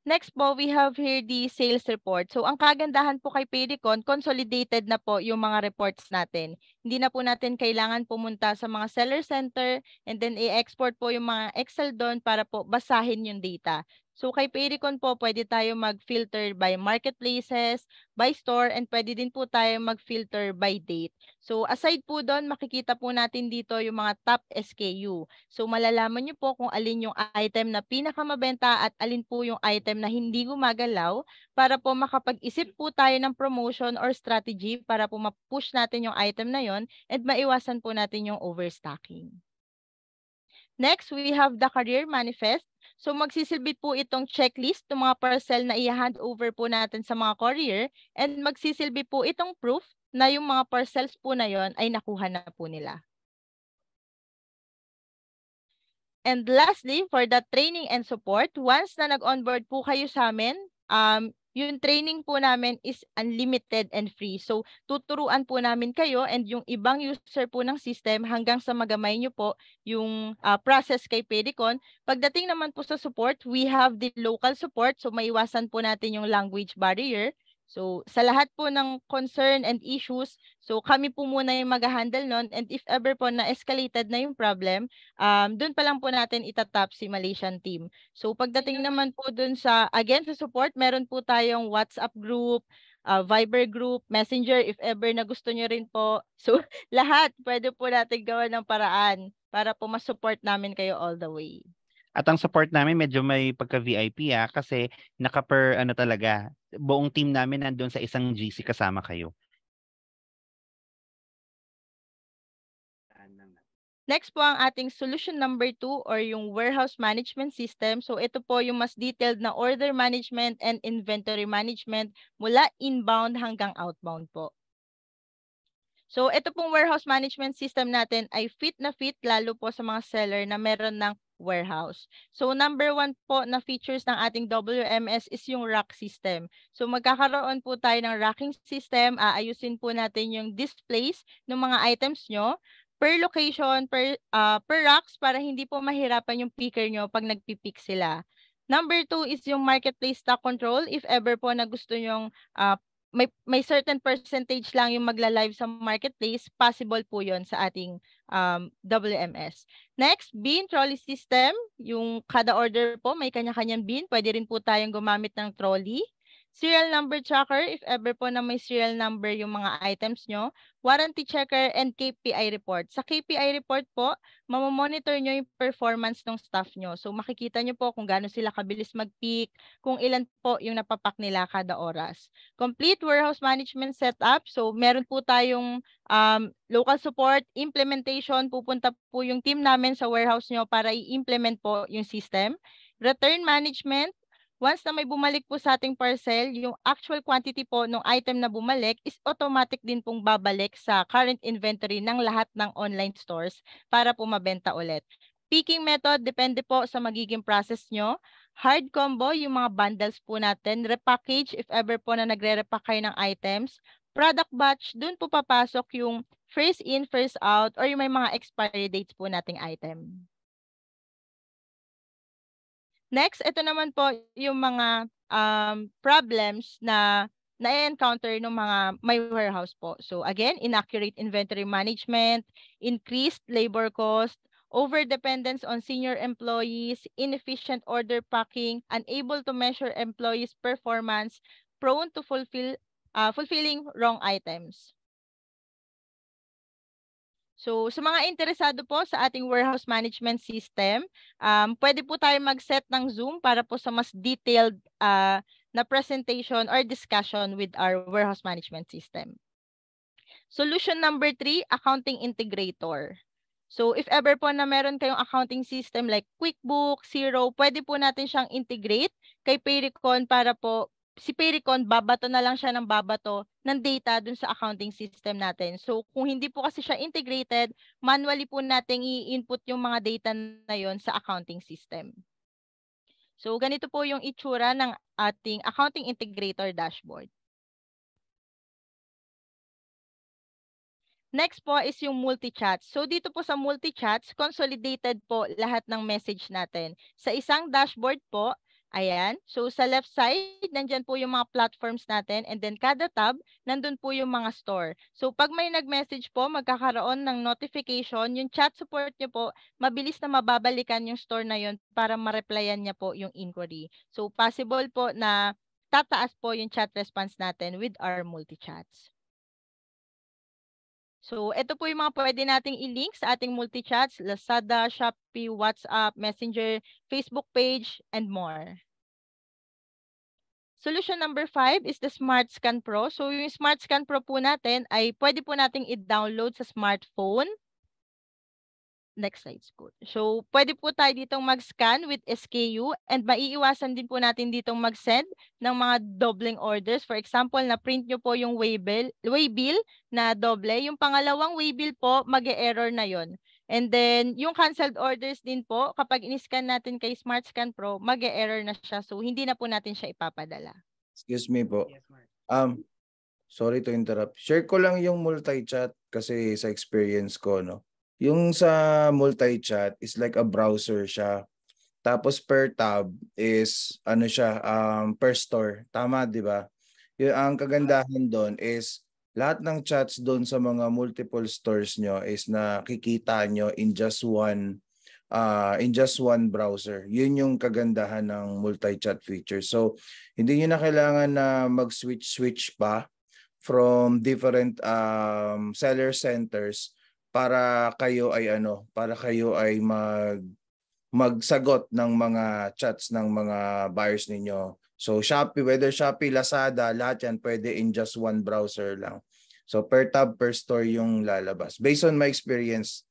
Next po, we have here the sales report. So, ang kagandahan po kay Payrecon, consolidated na po yung mga reports natin. Hindi na po natin kailangan pumunta sa mga seller center and then i-export po yung mga Excel doon para po basahin yung data. So, kay Payrecon po, pwede tayo mag-filter by marketplaces, by store, and pwede din po tayo mag-filter by date. So, aside po doon, makikita po natin dito yung mga top SKU. So, malalaman nyo po kung alin yung item na pinakamabenta at alin po yung item na hindi gumagalaw para po makapag-isip po tayo ng promotion or strategy para po ma-push natin yung item na yon and maiwasan po natin yung overstocking. Next, we have the career manifest. So magsisilbi po itong checklist ng mga parcel na i-hand over po natin sa mga courier and magsisilbi po itong proof na yung mga parcels po na yon ay nakuha na po nila. And lastly, for the training and support, once na nag-onboard po kayo sa amin, yung training po namin is unlimited and free. So, tuturuan po namin kayo and yung ibang user po ng system hanggang sa magamay nyo po yung process kay Payrecon. Pagdating naman po sa support, we have the local support. So, maiwasan po natin yung language barrier. So sa lahat po ng concern and issues, so kami po muna yung mag-handle nun, and if ever po na-escalated na yung problem, doon pa lang po natin itatap si Malaysian team. So pagdating naman po dun sa, again sa support, meron po tayong WhatsApp group, Viber group, Messenger if ever na gusto nyo rin po. So lahat pwede po natin gawa ng paraan para po ma-support namin kayo all the way. At ang support namin medyo may pagka-VIP kasi naka-per ano talaga, buong team namin nandun sa isang GC kasama kayo. Next po ang ating solution number 2 or yung warehouse management system. So ito po yung mas detailed na order management and inventory management mula inbound hanggang outbound po. So ito pong warehouse management system natin ay fit na fit lalo po sa mga seller na meron ng warehouse. So number 1 po na features ng ating WMS is yung rack system. So magkakaroon po tayo ng racking system, aayusin po natin yung displays ng mga items nyo per location, per racks para hindi po mahirapan yung picker nyo pag nagpipick sila. Number 2 is yung marketplace stock control. If ever po na gusto nyong may certain percentage lang yung magla-live sa marketplace, possible po yon sa ating WMS. Next, bin trolley system. Yung kada order po, may kanya-kanyang bin. Pwede rin po tayong gumamit ng trolley. Serial number tracker, if ever po na may serial number yung mga items nyo. Warranty checker and KPI report. Sa KPI report po, mamamonitor nyo yung performance ng staff nyo. So makikita nyo po kung gaano sila kabilis mag-pick, kung ilan po yung napapak nila kada oras. Complete warehouse management setup. So meron po tayong local support, implementation. Pupunta po yung team namin sa warehouse nyo para i-implement po yung system. Return management. Once na may bumalik po sa ating parcel, yung actual quantity po ng item na bumalik is automatic din pong babalik sa current inventory ng lahat ng online stores para po mabenta ulit. Picking method, depende po sa magiging process nyo. Hard combo, yung mga bundles po natin. Repackage, if ever po na nagre-repack kayo ng items. Product batch, dun po papasok yung first in, first out, or yung may mga expiry dates po nating item. Next, ito naman po yung mga problems na na-encounter ng mga may warehouse po. So again, inaccurate inventory management, increased labor cost, overdependence on senior employees, inefficient order packing, unable to measure employees' performance, prone to fulfilling wrong items. So, sa mga interesado po sa ating warehouse management system, pwede po tayo mag-set ng Zoom para po sa mas detailed na presentation or discussion with our warehouse management system. Solution number 3, accounting integrator. So, if ever po na meron kayong accounting system like QuickBooks, Xero, pwede po natin siyang integrate kay Payrecon para po si Payrecon, babato na lang siya ng babato ng data dun sa accounting system natin. So, kung hindi po kasi siya integrated, manually po natin i-input yung mga data na yon sa accounting system. So, ganito po yung itsura ng ating accounting integrator dashboard. Next po is yung multi-chats. So, dito po sa multi-chats, consolidated po lahat ng message natin. Sa isang dashboard po, ayan. So, sa left side, nandyan po yung mga platforms natin. And then, kada tab, nandun po yung mga store. So, pag may nag-message po, magkakaroon ng notification. Yung chat support nyo po, mabilis na mababalikan yung store na yun para ma-replyan niya po yung inquiry. So, possible po na tataas po yung chat response natin with our multi-chats. So, ito po yung mga pwede nating i-link sa ating multi-chats, Lazada, Shopee, WhatsApp, Messenger, Facebook page, and more. Solution number 5 is the Smart Scan Pro. So, yung Smart Scan Pro po natin ay pwede po nating i-download sa smartphone. Next slide po. So, pwede po tayo ditong mag-scan with SKU and maiiwasan din po natin ditong mag-send ng mga doubling orders. For example, na-print nyo po yung waybill na doble. Yung pangalawang waybill po, mag-e-error na yon. And then, yung canceled orders din po, kapag in-scan natin kay Smart Scan Pro, mag-e-error na siya. So, hindi na po natin siya ipapadala. Excuse me po. Sorry to interrupt. Share ko lang yung multi-chat kasi sa experience ko, no? Yung sa multi-chat is like a browser siya. Tapos per tab is ano siya, per store. Tama, di ba? Ang kagandahan doon is lahat ng chats doon sa mga multiple stores nyo is nakikita nyo in just one browser. Yun yung kagandahan ng multi-chat feature. So, hindi nyo na kailangan na mag-switch pa from different seller centers para kayo ay magsagot ng mga chats ng mga buyers ninyo. So Shopee, whether Shopee, Lazada, lahat yan pwede in just one browser lang. So per tab, per store yung lalabas. Based on my experience.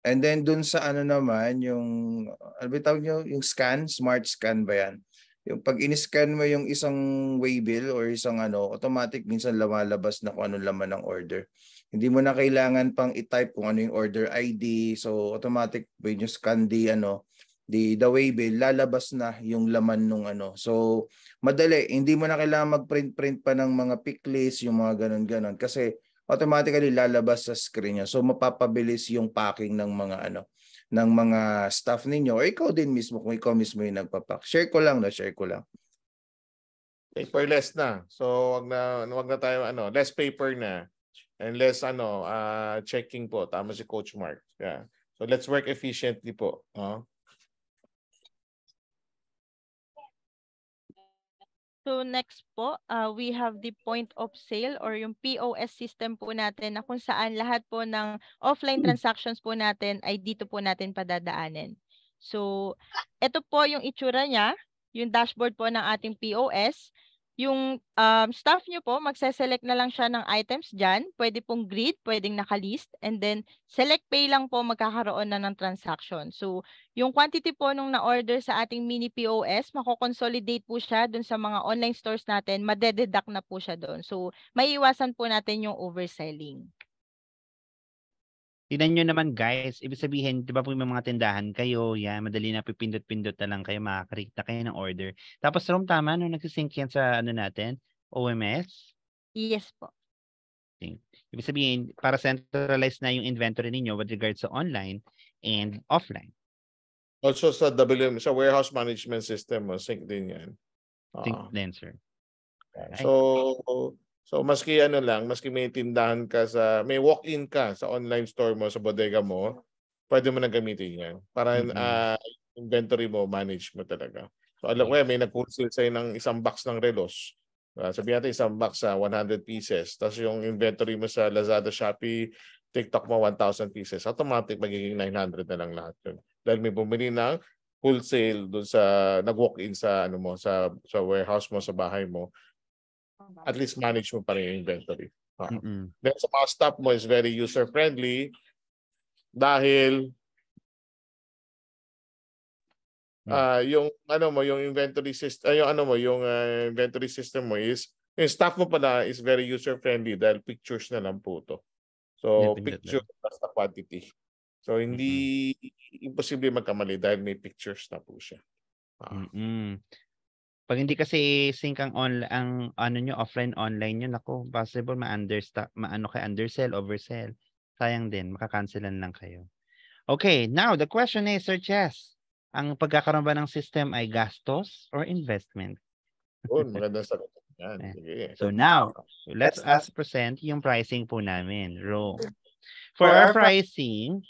And then dun sa naman, yung, ano ba tawag nyo? Yung scan, smart scan ba yan? Yung pag in-scan mo yung isang waybill or isang automatic minsan lumalabas na kung anong laman ng order. Hindi mo na kailangan pang i-type kung ano yung order ID. So automatic when you scan the waybill, lalabas na yung laman nung So madali, hindi mo na kailangan mag-print pa ng mga pick list, yung mga ganon-ganon kasi automatically lalabas sa screen niya. So mapapabilis yung packing ng mga ng mga staff ninyo o ikaw din mismo kung ikaw mismo yung nagpapack. Share ko lang. Paperless na. So wag na tayo less paper na and less checking po. Tama si Coach Mark. Yeah. So let's work efficiently po. So next po, we have the point of sale or yung POS system po natin na kung saan lahat po ng offline transactions po natin ay dito po natin padadaanin. So ito po yung itsura niya, yung dashboard po ng ating POS. Yung staff nyo po, magse-select na lang siya ng items dyan. Pwede pong grid, pwedeng nakalist. And then, select pay lang po magkakaroon na ng transaction. So, yung quantity po nung na-order sa ating mini POS, mako-consolidate po siya dun sa mga online stores natin. Madededuct na po siya doon. So, maiiwasan po natin yung overselling. Tignan nyo naman guys, ibig sabihin, di ba po may mga tindahan kayo, yan, madali na pipindot-pindot na lang kayo, makaka-create na kayo ng order. Tapos Rom, tama, no, nagsisync yan sa natin, OMS? Yes po. Ibig sabihin, para centralize na yung inventory ninyo with regards to online and offline. Also sa WM, sa warehouse management system, sync din yan. Sync din, sir. So maski maski may tindahan ka may walk-in ka sa online store mo, sa bodega mo, pwede mo na gamitin yan. Para inventory mo, manage mo talaga. So alam ko may nag-wholesale sa'yo ng isang box ng relos. Sabihin natin isang box sa 100 pieces. Tapos yung inventory mo sa Lazada, Shopee, TikTok mo 1,000 pieces. Automatic magiging 900 na lang lahat yun. Dahil may bumili ng wholesale doon sa nag-walk-in sa sa warehouse mo, sa bahay mo. At least manage mo pa rin yung inventory. Then sa mga stop mo is very user-friendly dahil yung inventory system, yung inventory system mo is, yung staff mo pala is very user-friendly dahil pictures na lang po to. So picture plus the quantity. So hindi imposible magkamali dahil may pictures na po siya. Pag hindi kasi sync ang offline online nyo, nako, possible undersell, oversell. Sayang din, makakancelan lang kayo. Okay, now the question is, Sir Chess, ang pagkakaroon ba ng system ay gastos or investment? Magandang sagot. So now, let's present yung pricing po namin. For our pricing,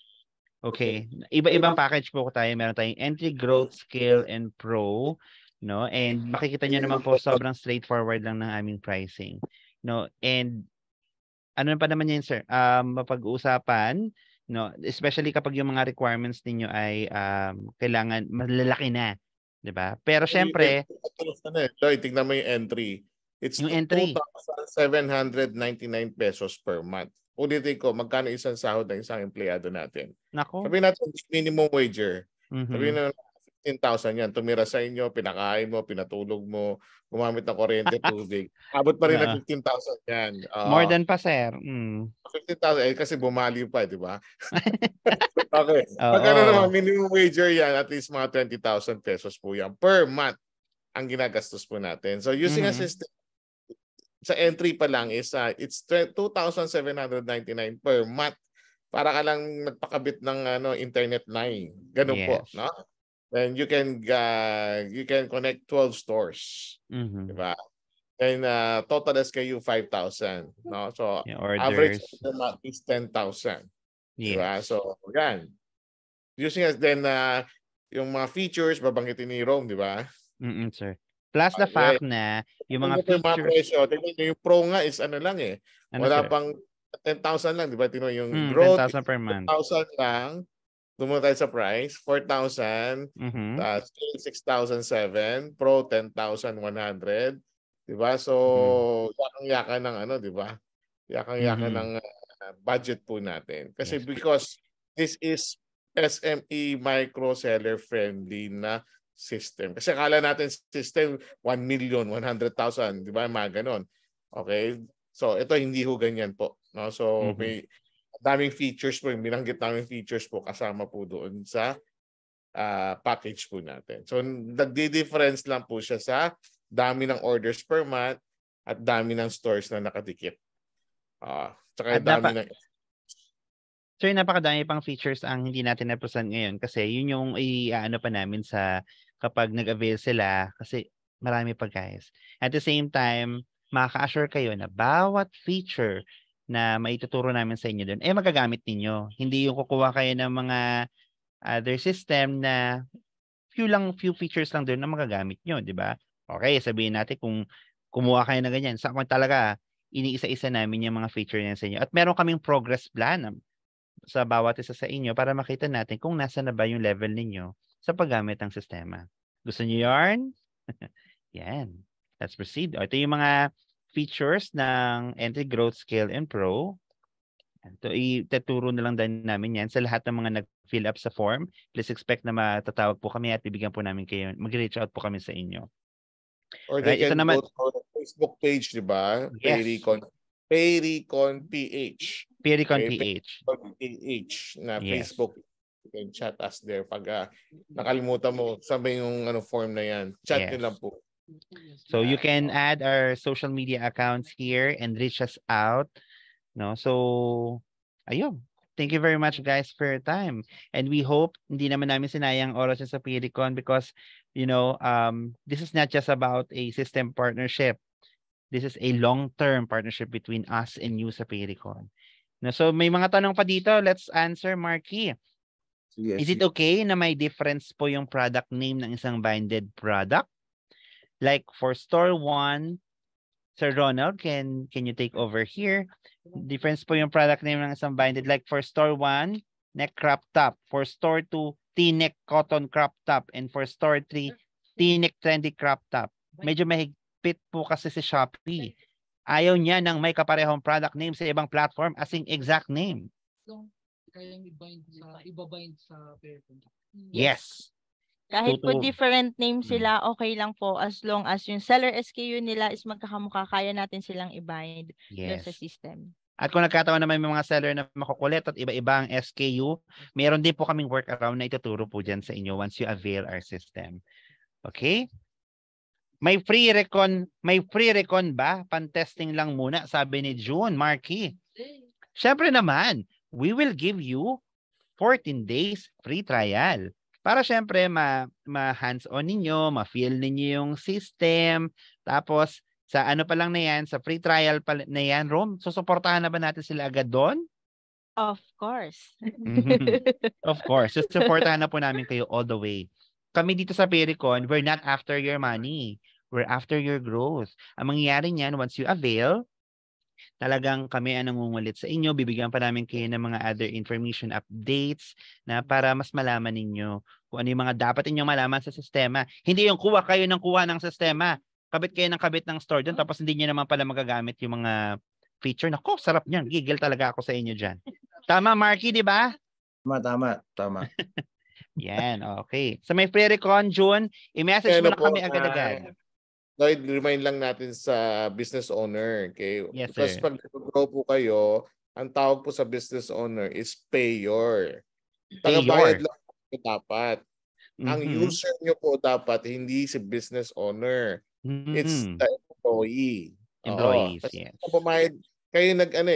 okay, iba-ibang package po tayo. Meron tayong entry, growth, scale, and pro. No, and makikita nyo naman po sobrang straightforward lang ng aming pricing. No, and ano pa naman yan, sir? Mapag-uusapan, no, especially kapag yung mga requirements ninyo ay kailangan malalaki na, 'di ba? Pero syempre, tingnan mo yung entry. It's yung entry 2,799 pesos per month. Ulitin ko, magkano isang sahod ng isang empleyado natin? Nako. Sabihin natin minimum wager. Sabihin na 15,000 yan. Tumira sa inyo, pinakain mo, pinatulog mo, gumamit ng kuryente, tubig. Abot pa rin ng 15,000 yan. More than pa, sir. 15,000 kasi bumali pa, di ba? Okay. Pagkano naman, minimum wager yan, at least mga 20,000 pesos po yan per month ang ginagastos po natin. So using a system, sa entry pa lang is it's 2,799 per month para ka lang nagpakabit ng internet line. Ganun po, no? Then you can connect 12 stores. Diba? And total SKU 5,000. No? So Yung average orders. order amount is 10,000. Diba? Yes. So yan. Using as then yung mga features, babanggitin ni Rome, di ba? Sir. Plus the Okay. fact na yung Tingnan mga mo po yung mga features. presyo. Tingnan nyo, yung Pro nga is ano lang eh. Ano, Wala sir? pang 10,000 lang, di ba? Tingnan yung growth, 10,000 per month. 10,000 lang. Doon tayo sa price, 4,000. Tapos 6,007. Pro, 10,100. Di ba? So, yakang-yaka ng ano, di ba? Yakang-yaka ng budget po natin. Kasi Yes. because this is SME micro seller friendly na system. Kasi akala natin system 1 million, 100,000, di ba? Mga ganon. Okay? So, ito hindi ho ganyan po. No? So, may daming features po, binanggit namin features po kasama po doon sa package po natin. So, nagdi-difference lang po siya sa dami ng orders per month at dami ng stores na nakadikit. Tsaka At dami ng... Sir, napakadami pang features ang hindi natin na-present ngayon kasi yun yung ano pa namin sa kapag nag-avail sila kasi marami pa guys. At the same time, makaka-assure kayo na bawat feature na maituturo namin sa inyo doon, magagamit ninyo. Hindi yung kukuha kayo ng mga other system na few features lang doon na magagamit nyo, di ba? Okay, sabihin natin kung kumuha kayo na ganyan, sa talaga, iniisa-isa namin yung mga feature niyan sa inyo. At meron kaming progress plan sa bawat isa sa inyo para makita natin kung nasa na ba yung level ninyo sa paggamit ng sistema. Gusto niyo yarn? Yan. Let's proceed. Ito yung mga features ng Entry, Growth, Scale, and Pro. Ito, itaturo na lang din namin yan sa lahat ng mga nag-fill up sa form. Please expect na matatawag po kami at bibigyan po namin kayo. Mag-reach out po kami sa inyo. Or they Right, can ito naman, go to the Facebook page, di ba? Yes. Payrecon PH. Payrecon Okay, PH. PH na Yes. Facebook. You can chat us there. Pag nakalimutan mo, sabi yung form na yan. Chat Yes. nyo lang po. So you can add our social media accounts here and reach us out. No? So, ayun. Thank you very much guys for your time. And we hope hindi naman namin sinayang oras sa Payrecon because, this is not just about a system partnership. This is a long-term partnership between us and you sa Payrecon. No, so may mga tanong pa dito. Let's answer, Marky. Yes. Is it okay na may difference po yung product name ng isang binded product? Like for store 1, Sir Ronald, can you take over here? Difference po yung product name ng isang binded. Like for store 1, neck crop top. For store 2, T-neck cotton crop top. And for store 3, T-neck trendy crop top. Medyo mahigpit po kasi si Shopee. Ayaw niya ng may kaparehong product name sa ibang platform as in exact name. Kaya ibabind sa Payrecon. Yes. Kahit po Totoo. different name sila, okay lang po as long as yung seller SKU nila is magkakamukha, kaya natin silang i-bind doon sa Yes. system. At kung nagkataon naman may mga seller na makukulit at iba-iba ang SKU, meron din po kaming workaround na ituturo po dyan sa inyo once you avail our system. Okay? May free recon ba? Pan-testing lang muna, sabi ni June, Marky. Syempre naman, we will give you 14 days free trial. Para syempre ma-hands-on ninyo, ma-feel ninyo yung system. Tapos, sa ano pa lang na yan, sa free trial pa na yan, Rom, susuportahan na ba natin sila agad doon? Of course. Of course. Susuportahan na po namin kayo all the way. Kami dito sa Payrecon, we're not after your money. We're after your growth. Ang mangyayari niyan, once you avail, talagang kami ang nangungulit sa inyo. Bibigyan pa namin kayo ng mga other information updates na para mas malaman ninyo kung ano yung mga dapat inyong malaman sa sistema. Hindi yung kuha kayo ng sistema. Kabit kayo ng kabit ng store dyan tapos hindi nyo naman pala magagamit yung mga feature. Nako, sarap niyan. Gigil talaga ako sa inyo dyan. Tama, Marky, di ba? Tama. Yan, okay. So may Payrecon, June, i-message mo na kami agad-agad. Lloyd, remind lang natin sa business owner. Okay? Yes, Because sir. pag grow po kayo, ang tawag po sa business owner is payor. Tagabayad lang po dapat. Ang user nyo po dapat hindi si business owner. It's the employee. Employees, Kasi yes.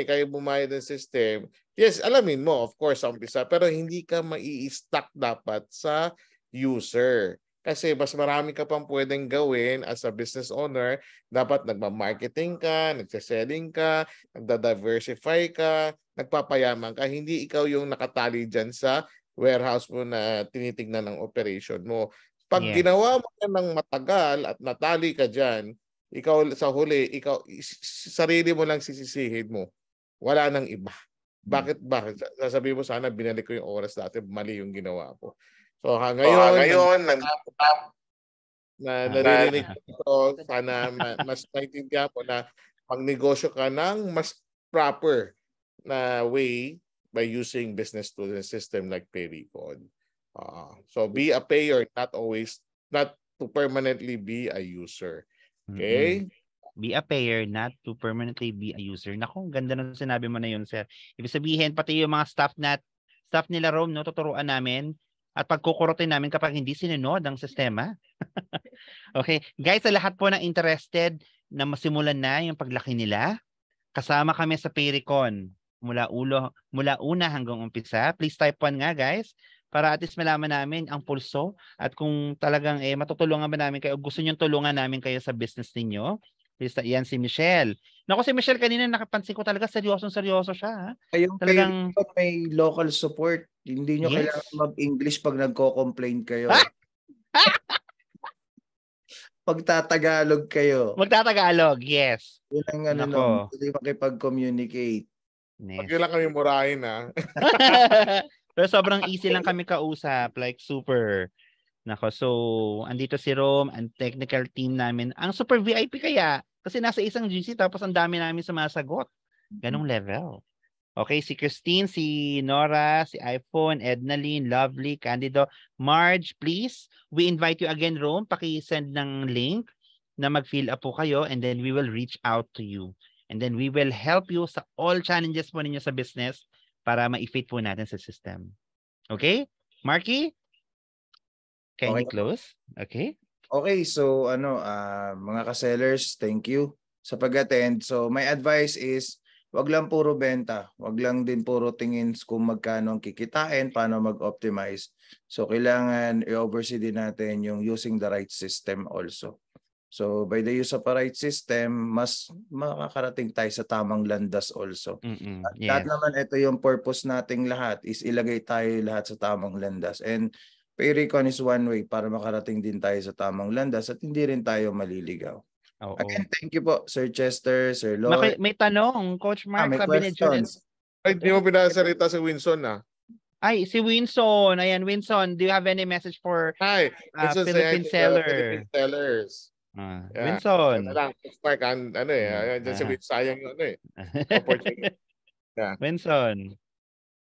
kayo bumayad ng system. Yes, alamin mo, of course, sa umpisa, pero hindi ka mai-stack dapat sa user. Kasi mas marami ka pang pwedeng gawin as a business owner. Dapat nagma-marketing ka, nagsaselling ka, nagda-diversify ka, nagpapayaman ka. Hindi ikaw yung nakatali dyan sa warehouse mo na tinitignan ng operation mo. Pag Yes. ginawa mo yan ng matagal at natali ka dyan, ikaw sa huli, sarili mo lang sisisihin mo. Wala nang iba. Bakit ba? Sasabihin mo sana binalik ko yung oras dati, mali yung ginawa ko. So ngayon, naririnig ko ito, sana mas naintindihan mo na magnegosyo ka ng mas proper na way by using business tools and system like Pericon. So be a payer, not to permanently be a user. Okay? Be a payer, not to permanently be a user. Naku, ganda ng sinabi mo na yun, sir. Ibig sabihin, pati yung mga staff nila, Rome, no, tuturuan namin at pagkukurutin namin kapag hindi sinunod ang sistema. Okay. Guys, sa lahat po na interested na masimulan na yung paglaki nila, kasama kami sa Pericon mula una hanggang umpisa. Please type 1 nga, guys, para at least malaman namin ang pulso at kung talagang matutulungan ba namin kayo o gusto nyo tulungan namin kayo sa business ninyo. Please, yan si Michelle. Naku, si Michelle kanina nakapansin ko talaga seryoso siya. Ha? Yung Talagang may local support. Hindi nyo kailangan mag-English pag nagko-complain kayo. Pagtatagalog kayo. Magtatagalog, yes. Yun ang hindi makipag-communicate. Pag yun lang kami murahin, ha? Pero sobrang easy lang kami kausap. Like, super. Nako, so, andito si Rome, ang technical team namin. Ang super VIP kaya. Kasi nasa isang GC, tapos ang dami namin sumasagot. Ganong level. Okay, si Christine, si Nora, si iPhone, Ednaline, Lovely, Candido, Marge, please, we invite you again, Rome. Paki-send ng link na mag-fill up po kayo and then we will reach out to you. And then we will help you sa all challenges po ninyo sa business para ma-fit po natin sa system. Okay? Marky? Can you close? Okay? Okay, so mga ka-sellers, thank you sa pag-attend. So my advice is, wag lang puro benta, wag lang din puro tingin kung magkano ang kikitain, paano mag-optimize. So kailangan i-oversee din natin yung using the right system also. So by the use of a right system, mas makakarating tayo sa tamang landas also. At lahat naman, ito yung purpose nating lahat, is ilagay tayo lahat sa tamang landas. And Pericon is one way para makarating din tayo sa tamang landas at hindi rin tayo maliligaw. Again, thank you po, Sir Chester, Sir Lloyd. May tanong, Coach Mark. May questions. Ay, di mo pinasalita si Winson, ha? Ay, si Winson. Ayan, Winson, do you have any message for Philippine seller? Philippine sellers. Winson. Mark, dyan si Winson, sayang yung opportunity. Winson.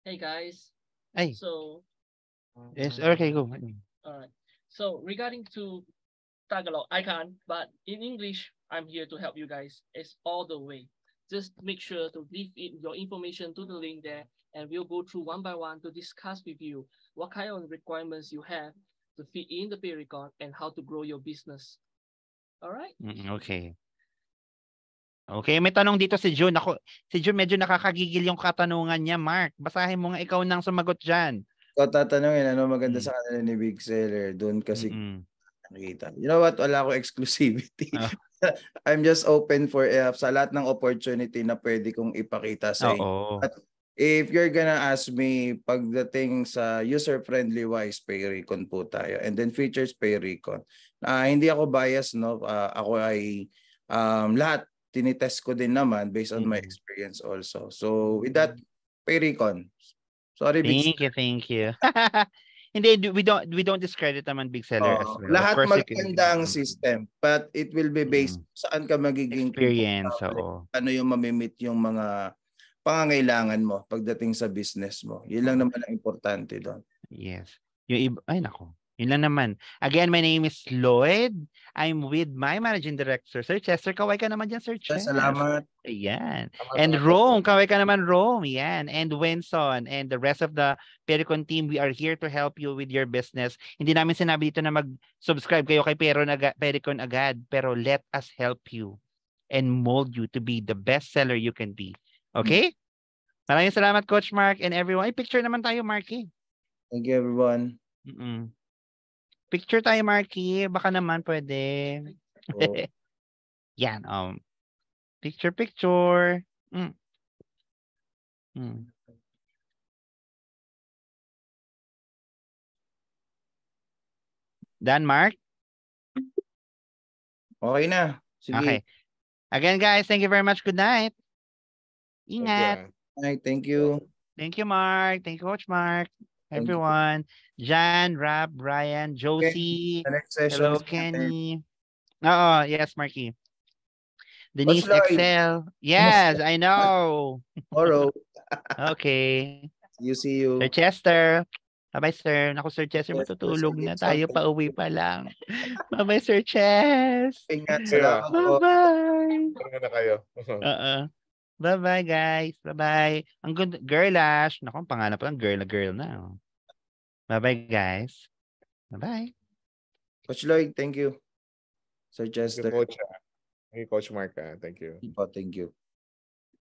Hey, guys. Ay. So, yes, okay, go. All right. So, regarding to Tagalog, I can, but in English, I'm here to help you guys. It's all the way. Just make sure to leave your information to the link there, and we'll go through one by one to discuss with you what kind of requirements you have to fit in the Pericon and how to grow your business. All right? Okay. Okay, may tanong dito si June. Si June medyo nakakagigil yung katanungan niya, Mark. Basahin mo nga, ikaw nang sumagot dyan. So, tatanungin, ano maganda sa kanila ni Big Seller? Doon kasi nakita. You know what? Wala akong exclusivity. I'm just open for sa lahat ng opportunity na pwede kong ipakita sa inyo. But if you're gonna ask me, pagdating sa user-friendly wise, Pericon po tayo. And then features, Pericon. Hindi ako biased, no? Ako ay lahat tinitest ko din naman based on my experience also. So with that, Pericon. Sorry, thank you. Hindi, we don't discredit naman Big Seller as well. Lahat maganda ang system, but it will be based saan ka magiging experience. Ano yung mamimit yung mga pangangailangan mo pagdating sa business mo. Yun lang naman ang importante doon. Yes. Ay nako. Yun lang naman. Again, my name is Lloyd. I'm with my managing director, Sir Chester. Kaway ka naman dyan, Sir Chester. Salamat. Ayan. And Rome, kaway ka naman, Rome. Yan. And Winson and the rest of the Pericon team, we are here to help you with your business. Hindi namin sinabi dito na mag-subscribe kayo kay Pericon agad, pero let us help you and mold you to be the best seller you can be. Okay? Maraming salamat, Coach Mark and everyone. Ay, picture naman tayo, Marky. Thank you, everyone. Picture tayo, Marky. Baka naman pwede. Oh. Yan. Picture. Mm. Done, Mark? Okay na. Sige. Okay. Again, guys, thank you very much. Good night. Thank you, Ingat. Thank you. Thank you, Mark. Thank you, Coach Mark. Thank you. Everyone. Jan, Rab, Brian, Josie. The next session Hello, is Kenny. Oh, yes, Marky. Denise Lloyd. Excel. Yes, I know. tomorrow. Okay. See you. Sir Chester. Bye-bye, sir. Naku, Sir Chester, Yes, matutulog sige, na tayo. something. Pa-uwi pa lang. Bye-bye, Sir Chess. Ingat. Yeah. Salamat po. Bye-bye. Ano na kayo? Bye-bye, guys. Bye-bye. Ang ganda. Girlash. Naku, ang pangalan pa lang. Girl na girl na. Oh. Bye-bye, guys. Bye-bye. Coach Lloyd, thank you. Sir Thank you, Chester. Coach. Thank you, Coach Mark. Thank you. Thank you.